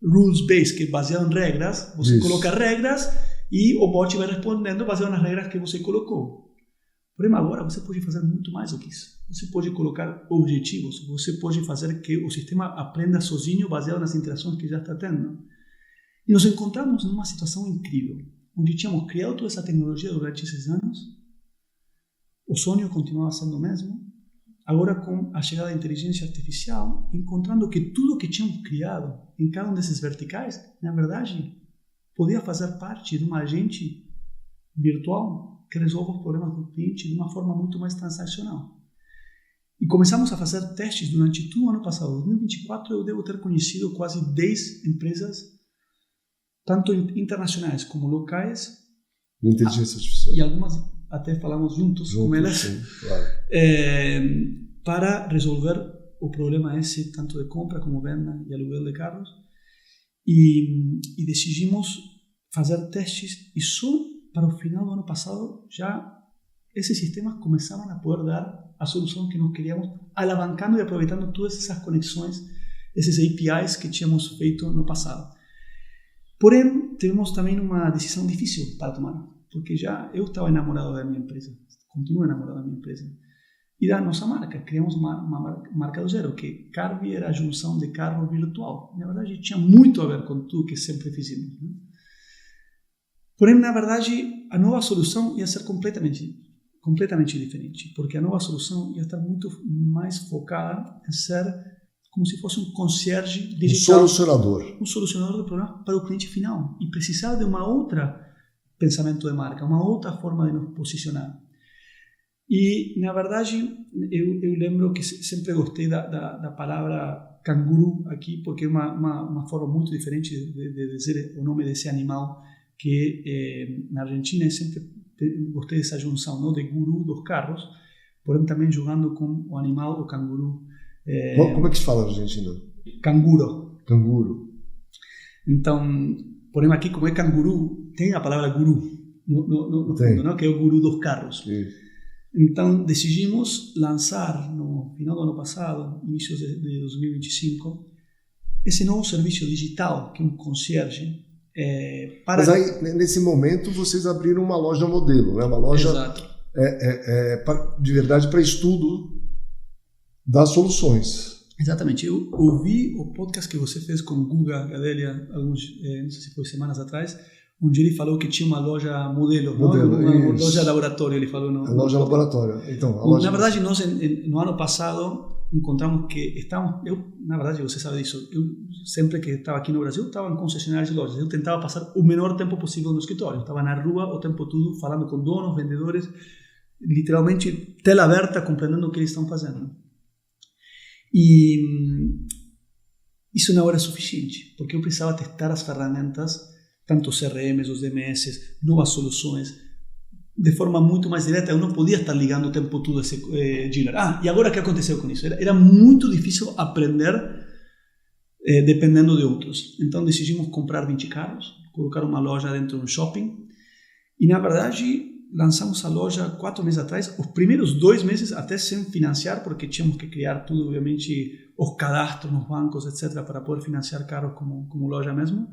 rules-based, que é baseado em regras. Você coloca regras e o bot vai respondendo baseado nas regras que você colocou. Porém, agora você pode fazer muito mais do que isso. Você pode colocar objetivos, você pode fazer que o sistema aprenda sozinho baseado nas interações que já está tendo. E nos encontramos numa situação incrível, onde tínhamos criado toda essa tecnologia durante esses anos, o sonho continuava sendo o mesmo, agora com a chegada da inteligência artificial, encontrando que tudo que tínhamos criado em cada um desses verticais, na verdade, podia fazer parte de um agente virtual que resolve os problemas do cliente de uma forma muito mais transacional. E começamos a fazer testes durante todo o ano passado. Em 2024, eu devo ter conhecido quase 10 empresas, tanto internacionais como locais, de inteligência artificial. E algumas até falamos juntos com elas, sim, claro. Para resolver o problema esse, tanto de compra como venda e aluguel de carros. E decidimos fazer testes, e só para o final do ano passado já esses sistemas começavam a poder dar a solução que nós queríamos, alavancando e aproveitando todas essas conexões, esses APIs que tínhamos feito no passado. Porém, tivemos também uma decisão difícil para tomar, porque já eu estava enamorado da minha empresa, continuo enamorado da minha empresa, e da nossa marca. Criamos uma marca do zero, que Carvi era a junção de carro virtual. Na verdade, tinha muito a ver com tudo que sempre fizemos, né? Porém, na verdade, a nova solução ia ser completamente diferente, porque a nova solução ia estar muito mais focada em ser como se fosse um concierge digital. Um solucionador de problemas para o cliente final. E precisava de uma outra pensamento de marca, uma outra forma de nos posicionar. E, na verdade, eu lembro que sempre gostei da palavra canguru aqui, porque é uma forma muito diferente de dizer o nome desse animal que na Argentina sempre gostei dessa junção, não, de guru dos carros, porém também jogando com o animal, o canguru. Como é que se fala na Argentina? Canguro. Canguro. Então, porém aqui, como é canguru, tem a palavra guru no fundo, não? Que é o guru dos carros. Sim. Então, decidimos lançar no final do ano passado, início de 2025, esse novo serviço digital, que é um concierge. Mas aí, nesse momento, vocês abriram uma loja modelo, né? Uma loja de verdade para estudo das soluções. Exatamente. Eu ouvi o podcast que você fez com o Guga Gadelha, não sei se foi semanas atrás, onde ele falou que tinha uma loja modelo, uma loja laboratório, ele falou. A loja laboratório. Então, na verdade, nós no ano passado encontramos que na verdade, você sabe disso, eu sempre que estava aqui no Brasil, estava em concessionárias de lojas, eu tentava passar o menor tempo possível no escritório, estava na rua o tempo todo, falando com donos, vendedores, literalmente tela aberta, compreendendo o que eles estão fazendo. E isso não era suficiente, porque eu precisava testar as ferramentas, tanto os CRMs, os DMS, novas soluções, de forma muito mais direta. Eu não podia estar ligando o tempo todo esse dealer. E agora o que aconteceu com isso? Era muito difícil aprender dependendo de outros. Então decidimos comprar 20 carros, colocar uma loja dentro de um shopping e, na verdade, lançamos a loja 4 meses atrás, os primeiros 2 meses até sem financiar, porque tínhamos que criar tudo, obviamente, os cadastros nos bancos, etc., para poder financiar carros como loja mesmo.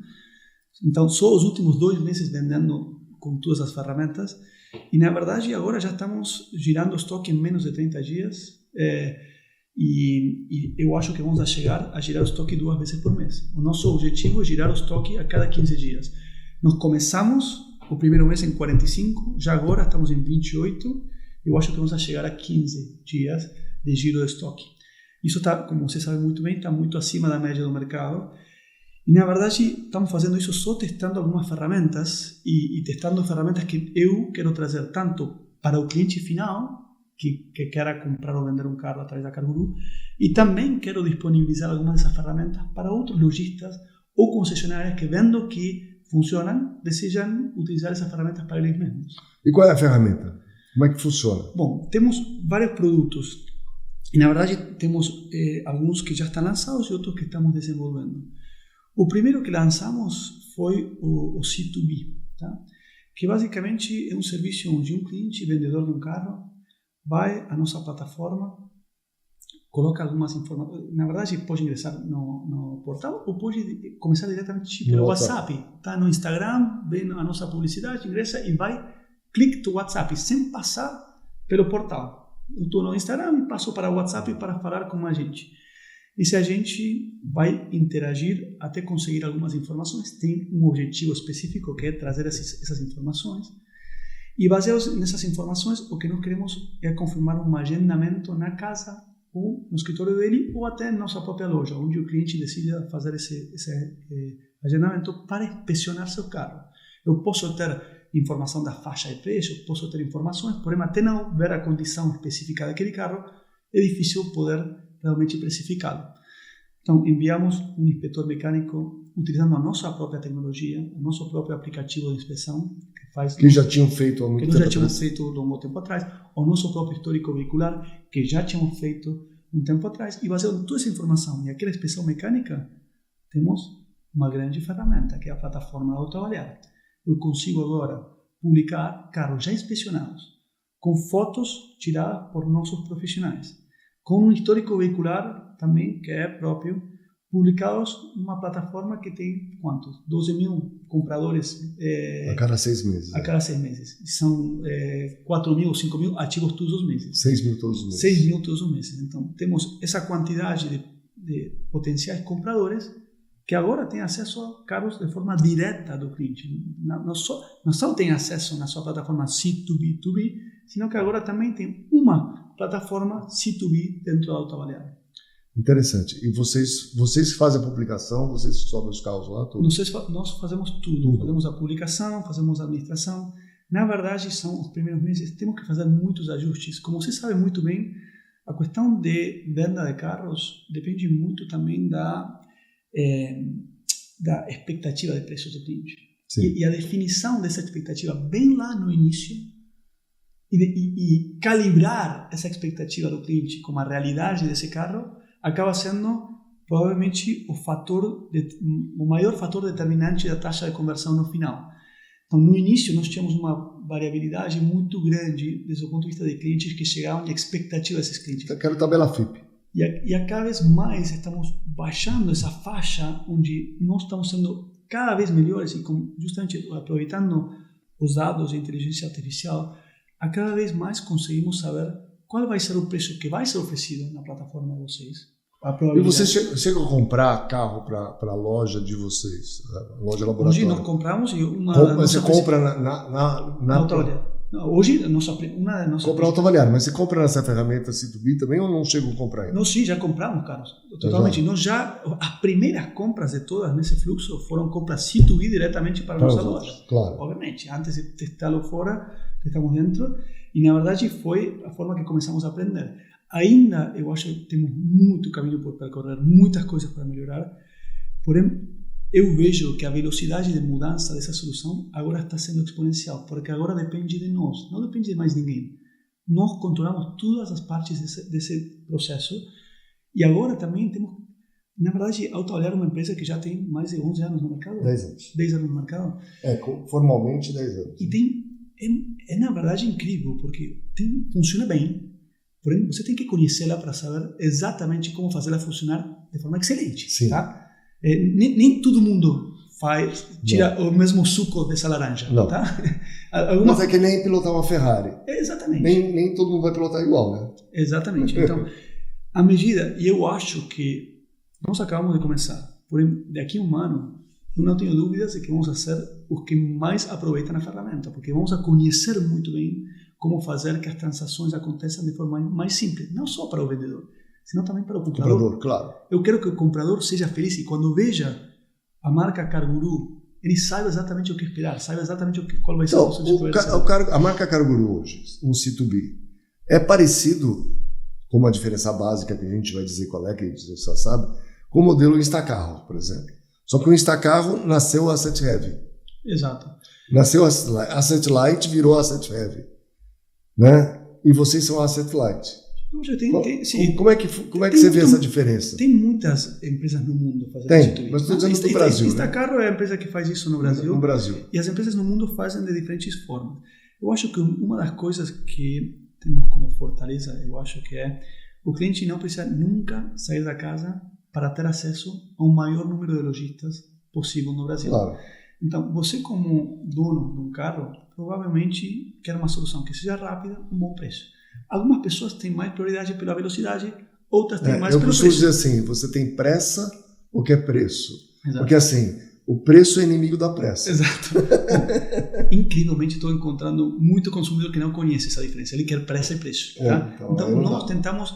Então, só os últimos 2 meses vendendo com todas as ferramentas. E, na verdade, agora já estamos girando o estoque em menos de 30 dias. E eu acho que vamos chegar a girar o estoque 2 vezes por mês. O nosso objetivo é girar o estoque a cada 15 dias. Nós começamos o primeiro mês em 45, já agora estamos em 28. Eu acho que vamos chegar a 15 dias de giro de estoque. Isso está, como você sabe muito bem, está muito acima da média do mercado. E, na verdade, estamos fazendo isso só testando algumas ferramentas e testando ferramentas que eu quero trazer tanto para o cliente final, que queira comprar ou vender um carro através da Carguru, e também quero disponibilizar algumas dessas ferramentas para outros lojistas ou concessionárias que, vendo que funcionam, desejam utilizar essas ferramentas para eles mesmos. E qual é a ferramenta? Como é que funciona? Bom, temos vários produtos e, na verdade, temos alguns que já estão lançados e outros que estamos desenvolvendo. O primeiro que lançamos foi o C2B, tá? Que basicamente é um serviço onde um cliente, vendedor de um carro, vai à nossa plataforma, coloca algumas informações. Na verdade, pode ingressar no portal ou pode começar diretamente pelo WhatsApp. Tá no Instagram, vê a nossa publicidade, ingressa e vai, clique no WhatsApp, sem passar pelo portal. Eu estou no Instagram e passo para o WhatsApp para falar com a gente. Esse agente vai interagir até conseguir algumas informações. Tem um objetivo específico que é trazer essas informações. E baseados nessas informações, o que nós queremos é confirmar um agendamento na casa ou no escritório dele ou até na nossa própria loja, onde o cliente decida fazer esse agendamento para inspecionar seu carro. Eu posso ter informação da faixa de preço, posso ter informações, porém até não ver a condição específica daquele carro, é difícil poder realmente precificá-lo. Então, enviamos um inspetor mecânico utilizando a nossa própria tecnologia, o nosso próprio aplicativo de inspeção, que já tinham feito há muito tempo atrás. Que já tínhamos feito há longo tempo atrás, o nosso próprio histórico veicular, que já tínhamos feito um tempo atrás, e baseado em toda essa informação e aquela inspeção mecânica, temos uma grande ferramenta, que é a plataforma Autoavaliar. Eu consigo agora publicar carros já inspecionados, com fotos tiradas por nossos profissionais, com um histórico veicular também, que é próprio, publicados numa plataforma que tem, quantos? 12 mil compradores. A cada 6 meses. A cada 6 meses. São 4 mil ou 5 mil ativos todos os meses. 6 mil todos os meses. 6 mil todos os meses. Então, temos essa quantidade de potenciais compradores que agora têm acesso a carros de forma direta do cliente. Não só tem acesso na sua plataforma C2B2B, sino que agora também tem uma plataforma C2B dentro da Autoavaliar. Interessante. E vocês fazem a publicação, vocês sobem os carros lá? Tudo? Nós fazemos tudo. Fazemos a publicação, fazemos a administração. Na verdade, são os primeiros meses. Temos que fazer muitos ajustes. Como você sabe muito bem, a questão de venda de carros depende muito também da expectativa de preços do cliente. E a definição dessa expectativa bem lá no início e calibrar essa expectativa do cliente com a realidade desse carro acaba sendo provavelmente o maior fator determinante da taxa de conversão no final. Então, no início, nós tínhamos uma variabilidade muito grande desde o ponto de vista de clientes que chegavam e a expectativa desses clientes. Eu quero tabela FIP. E a cada vez mais estamos baixando essa faixa onde nós estamos sendo cada vez melhores e justamente aproveitando os dados de inteligência artificial, a cada vez mais conseguimos saber qual vai ser o preço que vai ser oferecido na plataforma de vocês. E você chega a comprar carro para a loja de vocês, a loja laboratório? Hoje nós compramos e você compra na Autoavaliar. Hoje, uma das nossas... Compra Autoavaliar, mas você compra nessa ferramenta C2B também ou não chega a comprar ainda? Nós sim, já compramos carros, totalmente. As primeiras compras de todas nesse fluxo foram compras C2B diretamente para a nossa loja. Claro. Obviamente, antes de testá-lo fora, testamos dentro, e na verdade foi a forma que começamos a aprender. Ainda, eu acho que temos muito caminho por percorrer, muitas coisas para melhorar, porém, eu vejo que a velocidade de mudança dessa solução agora está sendo exponencial, porque agora depende de nós, não depende de mais ninguém. Nós controlamos todas as partes desse processo e agora também temos, na verdade, Autoavaliar é uma empresa que já tem mais de 11 anos no mercado. 10 anos. 10 anos no mercado. Formalmente 10 anos. E na verdade incrível, porque funciona bem, porém você tem que conhecê-la para saber exatamente como fazê-la funcionar de forma excelente. Sim. Tá? Nem todo mundo tira o mesmo suco dessa laranja. Não. Tá? Mas é que nem pilotar uma Ferrari. Exatamente. Nem todo mundo vai pilotar igual, né? Exatamente. Então, à medida, e eu acho que nós acabamos de começar, porém, daqui a um ano, eu não tenho dúvidas de que vamos ser os que mais aproveitam a ferramenta, porque vamos a conhecer muito bem como fazer que as transações aconteçam de forma mais simples, não só para o vendedor, senão também para o comprador. Claro. Eu quero que o comprador seja feliz e quando veja a marca Carguru, ele saiba exatamente o que esperar, saiba exatamente qual vai ser o processo de conversão. A marca Carguru hoje, um C2B, é parecido com uma diferença básica que a gente vai dizer qual é, que a gente já sabe, com o modelo Instacarro, por exemplo. Só que o Instacarro nasceu Asset Heavy. Exato. Nasceu Asset Light, virou Asset Heavy. Né? E vocês são Asset Light. Como é que você vê essa diferença? Tem muitas empresas no mundo fazendo isso. Mas estou dizendo no Brasil. Instacarro é a empresa que faz isso no Brasil. No Brasil. E as empresas no mundo fazem de diferentes formas. Eu acho que uma das coisas que temos como fortaleza, eu acho que é o cliente não precisa nunca sair da casa para ter acesso a um maior número de lojistas possível no Brasil. Claro. Então, você como dono de um carro, provavelmente quer uma solução que seja rápida, um bom preço. Algumas pessoas têm mais prioridade pela velocidade, outras têm mais pelo preço. Eu costumo dizer assim, você tem pressa ou quer preço? Exato. Porque assim, o preço é inimigo da pressa. Exato. Incrivelmente estou encontrando muito consumidor que não conhece essa diferença. Ele quer pressa e preço. Tá? Então nós tentamos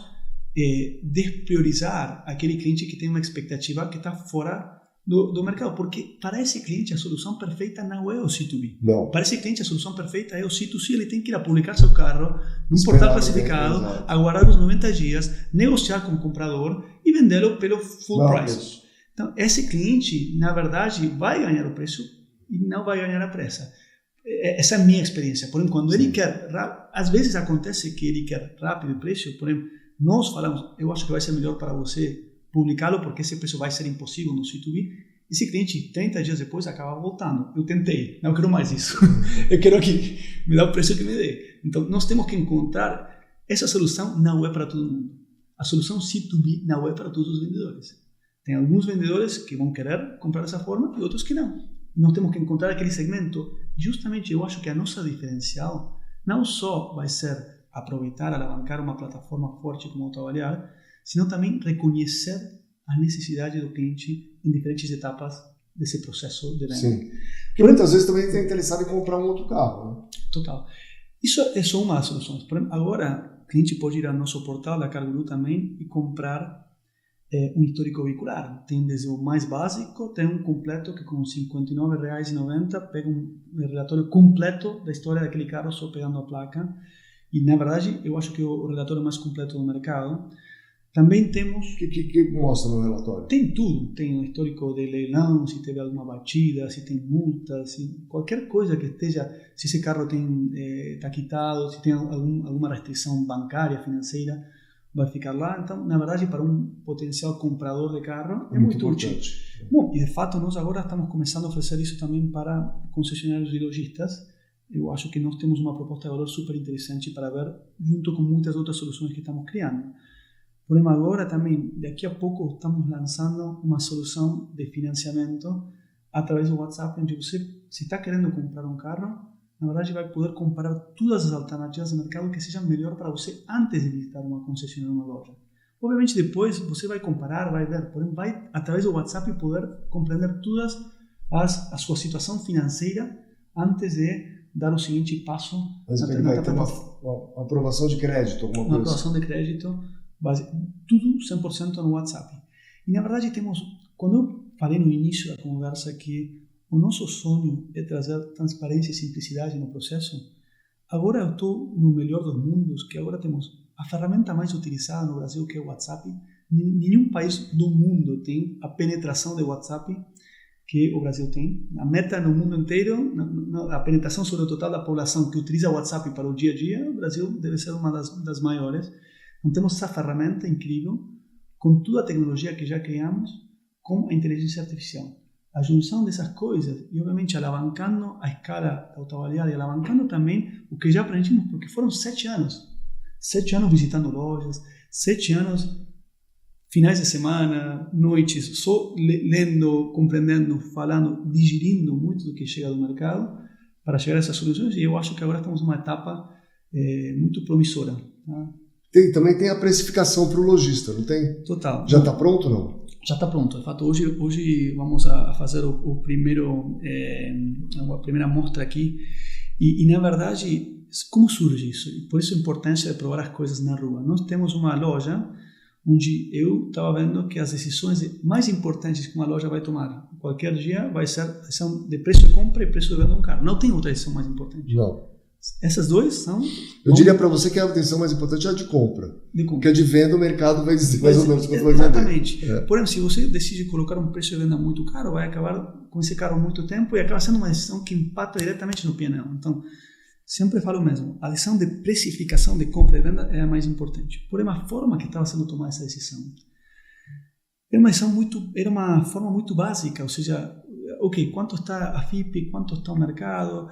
despriorizar aquele cliente que tem uma expectativa que está fora do mercado, porque para esse cliente a solução perfeita não é o C2B. Não. Para esse cliente a solução perfeita é o C2C. Ele tem que ir a publicar seu carro num portal classificado, aguardar os 90 dias, negociar com o comprador e vendê-lo pelo full price. Então, esse cliente, na verdade, vai ganhar o preço e não vai ganhar a pressa. Essa é a minha experiência. Porém, quando ele quer, às vezes acontece que ele quer rápido o preço, porém, nós falamos, eu acho que vai ser melhor para você publicá-lo porque esse preço vai ser impossível no C2B. Esse cliente, 30 dias depois, acaba voltando. Eu tentei, não quero mais isso. Eu quero que me dê o preço que me dê. Então, nós temos que encontrar essa solução, não é para todo mundo. A solução C2B não é para todos os vendedores. Tem alguns vendedores que vão querer comprar dessa forma e outros que não. Nós temos que encontrar aquele segmento. Justamente, eu acho que a nossa diferencial não só vai ser aproveitar, alavancar uma plataforma forte como Autoavaliar, senão também reconhecer a necessidade do cliente em diferentes etapas desse processo de venda. Sim. Porque muitas vezes também está interessado em comprar um outro carro. Né? Total. Isso é só uma das soluções. Agora, o cliente pode ir ao nosso portal da Carguru também e comprar um histórico veicular. Tem desde o mais básico, tem um completo que com R$ 59,90 pega um relatório completo da história daquele carro só pegando a placa. E, na verdade, eu acho que o relatório mais completo do mercado. Também temos... O que mostra no relatório? Tem tudo. Tem o histórico de leilão, se teve alguma batida, se tem multa, qualquer coisa que esteja... Se esse carro está quitado, se tem alguma restrição bancária, financeira, vai ficar lá. Então, na verdade, para um potencial comprador de carro, é muito útil. Bom, e de fato, nós agora estamos começando a oferecer isso também para concessionários e lojistas. Eu acho que nós temos uma proposta de valor super interessante para ver, junto com muitas outras soluções que estamos criando. Porém, agora também, daqui a pouco, estamos lançando uma solução de financiamento através do WhatsApp, onde você, se está querendo comprar um carro, na verdade vai poder comparar todas as alternativas de mercado que sejam melhor para você antes de visitar uma concessionária ou uma loja. Obviamente, depois você vai comparar, vai ver, porém, vai, através do WhatsApp, poder compreender todas a sua situação financeira antes de dar o seguinte passo. Mas ele vai ter uma aprovação de crédito, alguma coisa? Uma aprovação de crédito, tudo 100% no WhatsApp. E na verdade quando eu falei no início da conversa que o nosso sonho é trazer transparência e simplicidade no processo, agora eu estou no melhor dos mundos, que agora temos a ferramenta mais utilizada no Brasil, que é o WhatsApp. Nenhum país do mundo tem a penetração de WhatsApp que o Brasil tem. A meta no mundo inteiro, a penetração sobre o total da população que utiliza o WhatsApp para o dia a dia, o Brasil deve ser uma das maiores. Então temos essa ferramenta incrível, com toda a tecnologia que já criamos, com a inteligência artificial. A junção dessas coisas, e obviamente alavancando a escala da autoavaliada e alavancando também o que já aprendimos, porque foram 7 anos. 7 anos visitando lojas, 7 anos, finais de semana, noites, só lendo, compreendendo, falando, digerindo muito do que chega do mercado para chegar a essas soluções. E eu acho que agora estamos numa etapa muito promissora. Tá? Também tem a precificação para o lojista, não tem? Total. Já está pronto ou não? Já está pronto. De fato, hoje vamos a fazer a primeira amostra aqui. E, na verdade, como surge isso? E por isso a importância de provar as coisas na rua. Nós temos uma loja onde eu estava vendo que as decisões mais importantes que uma loja vai tomar qualquer dia vai ser a decisão de preço de compra e preço de venda de um carro. Não tem outra decisão mais importante. Não. Essas duas são... Eu diria para você que a decisão mais importante é a de compra. Porque a de venda o mercado vai dizer mais ou menos quanto vai vender. Exatamente. Por exemplo, se você decide colocar um preço de venda muito caro, vai acabar com esse carro muito tempo e acaba sendo uma decisão que impacta diretamente no P&L. Então, sempre falo o mesmo. A decisão de precificação de compra e venda é a mais importante. Porém, a forma que estava sendo tomada essa decisão era uma forma muito básica. Ou seja, ok, quanto está a FIP, quanto está o mercado...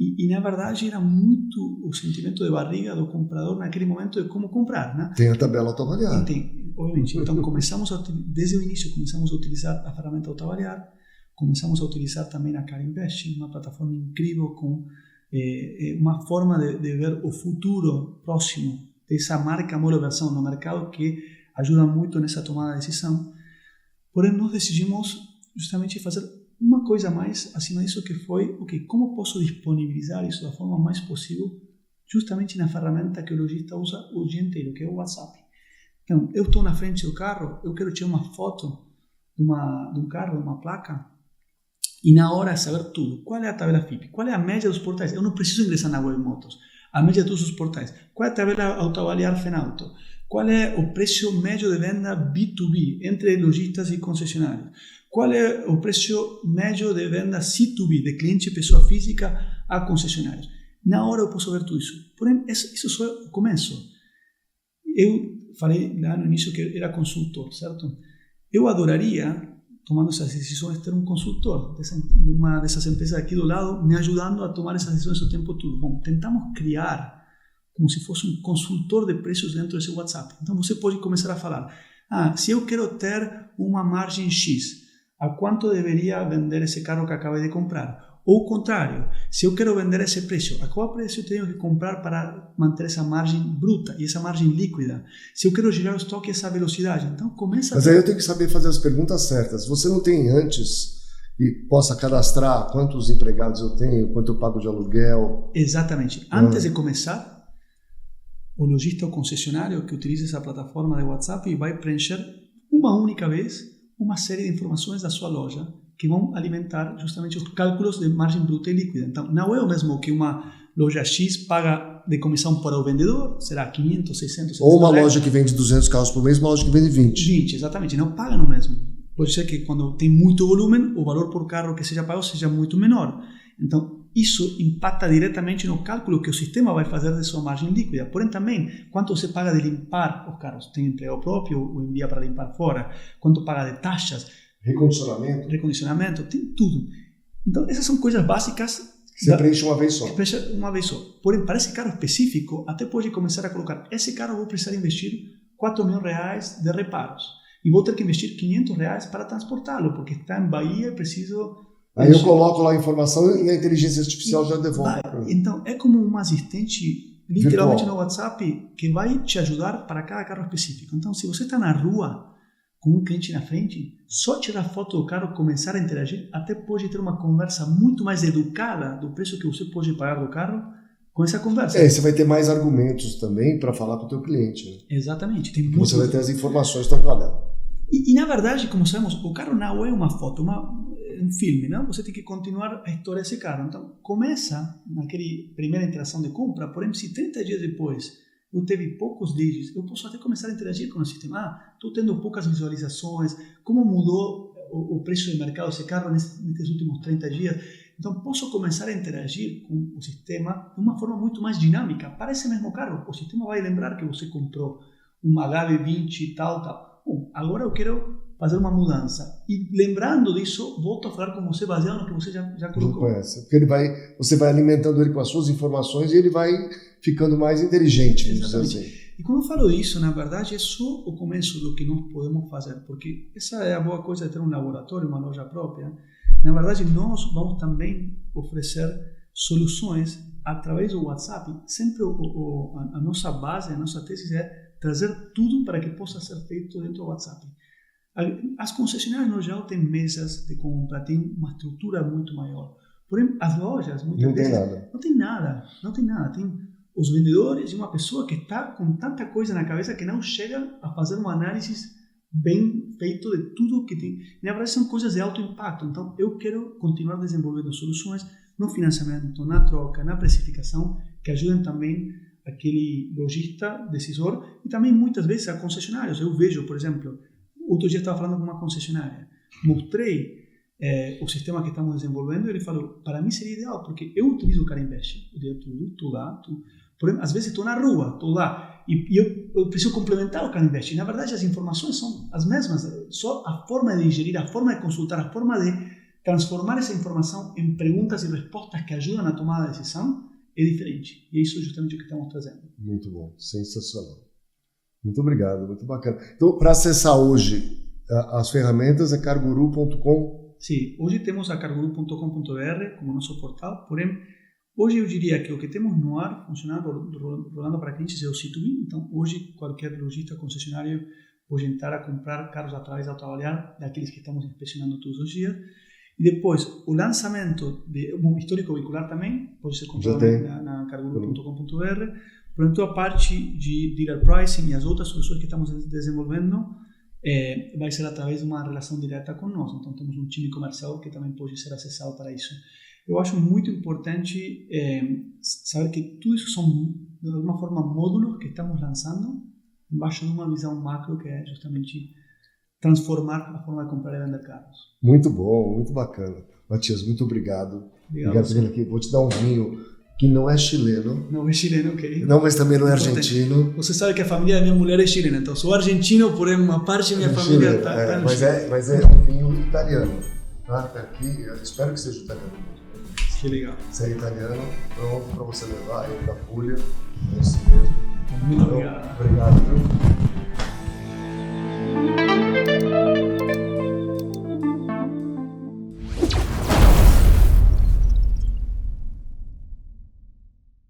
E, na verdade, era muito o sentimento de barriga do comprador naquele momento de como comprar. Né? Tem a tabela autoavaliada. Tem, obviamente. Então, desde o início, começamos a utilizar a ferramenta autoavaliar, começamos a utilizar também a Car Investing, uma plataforma incrível com uma forma de ver o futuro próximo dessa marca monoversão no mercado que ajuda muito nessa tomada de decisão. Porém, nós decidimos justamente fazer uma coisa a mais acima disso, que foi, ok, como posso disponibilizar isso da forma mais possível justamente na ferramenta que o lojista usa o dia inteiro, que é o WhatsApp. Então, eu estou na frente do carro, eu quero tirar uma foto de um carro, de uma placa, e na hora saber tudo. Qual é a tabela FIP? Qual é a média dos portais? Eu não preciso ingressar na Web Motors. A média de todos os portais. Qual é a tabela autoavaliar Fenauto? Qual é o preço médio de venda B2B entre lojistas e concessionários? Qual é o preço médio de venda C2B, de cliente pessoa física a concessionários? Na hora eu posso ver tudo isso. Porém, isso só é o começo. Eu falei lá no início que era consultor, certo? Eu adoraria, tomando essas decisões, ter um consultor de uma dessas empresas aqui do lado, me ajudando a tomar essas decisões o tempo todo. Bom, tentamos criar como se fosse um consultor de preços dentro desse WhatsApp. Então você pode começar a falar, se eu quero ter uma margem X, a quanto deveria vender esse carro que acabei de comprar? Ou o contrário, se eu quero vender esse preço, a qual preço eu tenho que comprar para manter essa margem bruta e essa margem líquida? Se eu quero girar o estoque e essa velocidade, então começa... Mas aí eu tenho que saber fazer as perguntas certas. Você não tem antes que possa cadastrar quantos empregados eu tenho, quanto eu pago de aluguel? Exatamente. Antes de começar, o lojista ou concessionário que utiliza essa plataforma de WhatsApp vai preencher uma única vez uma série de informações da sua loja que vão alimentar justamente os cálculos de margem bruta e líquida. Então, não é o mesmo que uma loja X paga de comissão para o vendedor, será 500, 600, Ou uma loja que vende 200 carros por mês, uma loja que vende 20. 20, exatamente, não paga no mesmo. Pode ser que quando tem muito volume, o valor por carro que seja pago seja muito menor. Então, isso impacta diretamente no cálculo que o sistema vai fazer de sua margem líquida. Porém, também, quanto você paga de limpar os carros? Tem emprego próprio ou envia para limpar fora? Quanto paga de taxas? Recondicionamento, tem tudo. Então, essas são coisas básicas. Você preenche uma vez só. Uma vez só. Porém, para esse carro específico, até pode começar a colocar, esse carro eu vou precisar investir R$4 mil de reparos. E vou ter que investir R$500 para transportá-lo, porque está em Bahia e preciso... Aí eu coloco lá a informação e a inteligência artificial já devolve. Então, é como um assistente, literalmente no WhatsApp, que vai te ajudar para cada carro específico. Então, se você está na rua com um cliente na frente, só tirar foto do carro, começar a interagir, até pode ter uma conversa muito mais educada do preço que você pode pagar do carro com essa conversa. Você vai ter mais argumentos também para falar com o teu cliente. Né? Exatamente. Tem você vai ter as informações trabalhando. E na verdade, como sabemos, o carro não é uma foto, um filme, não? Você tem que continuar a história desse carro. Então, começa naquela primeira interação de compra, porém, se 30 dias depois eu teve poucos leads, eu posso até começar a interagir com o sistema. Estou tendo poucas visualizações, como mudou o preço de mercado desse carro nesses últimos 30 dias. Então, posso começar a interagir com o sistema de uma forma muito mais dinâmica. Para esse mesmo carro, o sistema vai lembrar que você comprou um HB20 e tal. Bom, agora eu quero fazer uma mudança. E lembrando disso, volto a falar com você baseado no que você já colocou. Porque você vai alimentando ele com as suas informações e ele vai ficando mais inteligente, vamos dizer assim. E quando eu falo isso, na verdade, é só o começo do que nós podemos fazer, porque essa é a boa coisa de ter um laboratório, uma loja própria. Na verdade, nós vamos também oferecer soluções através do WhatsApp. Sempre a nossa base, a nossa tese é trazer tudo para que possa ser feito dentro do WhatsApp. As concessionárias no geral têm mesas de compra, têm uma estrutura muito maior. Porém, as lojas muitas vezes não tem nada. Tem os vendedores e uma pessoa que está com tanta coisa na cabeça que não chega a fazer uma análise bem feito de tudo que tem. Na verdade, são coisas de alto impacto. Então, eu quero continuar desenvolvendo soluções no financiamento, na troca, na precificação, que ajudem também aquele lojista, decisor, e também muitas vezes a concessionários. Eu vejo, por exemplo, outro dia estava falando com uma concessionária, mostrei o sistema que estamos desenvolvendo e ele falou, para mim seria ideal, porque eu utilizo o Carinvest o dia todo, estou lá, porém, às vezes estou na rua, estou lá, e eu preciso complementar o Carinvest. E, na verdade, as informações são as mesmas, só a forma de digerir, a forma de consultar, a forma de transformar essa informação em perguntas e respostas que ajudam na tomada de decisão é diferente. E é isso justamente o que estamos trazendo. Muito bom, sensacional. Muito obrigado, muito bacana. Então, para acessar hoje as ferramentas é carguru.com? Sim, hoje temos a carguru.com.br como nosso portal, porém, hoje eu diria que o que temos no ar, funcionando, rolando para clientes, é o C2B. Então, hoje, qualquer lojista, concessionário, pode entrar a comprar carros através do Autoavaliar, daqueles que estamos inspecionando todos os dias. E depois, o lançamento de um histórico veicular também pode ser comprado na carguru.com.br. Por exemplo, a parte de dealer pricing e as outras soluções que estamos desenvolvendo vai ser através de uma relação direta conosco. Então, temos um time comercial que também pode ser acessado para isso. Eu acho muito importante saber que tudo isso são, de alguma forma, módulos que estamos lançando embaixo de uma visão macro que é justamente transformar a forma de comprar e vender carros. Muito bom, muito bacana. Matias, muito obrigado. Obrigado por vir aqui. Vou te dar um vinho que não é chileno. Não é chileno, ok. Não, mas também não é argentino. Você sabe que a família da minha mulher é chilena, então sou argentino, porém uma parte da minha família está no Chile. Mas é um vinho italiano. Tá? Aqui, eu espero que seja italiano. Que legal. Se é italiano, pronto para você levar aí da Puglia. É isso mesmo. Muito obrigado. Obrigado, viu?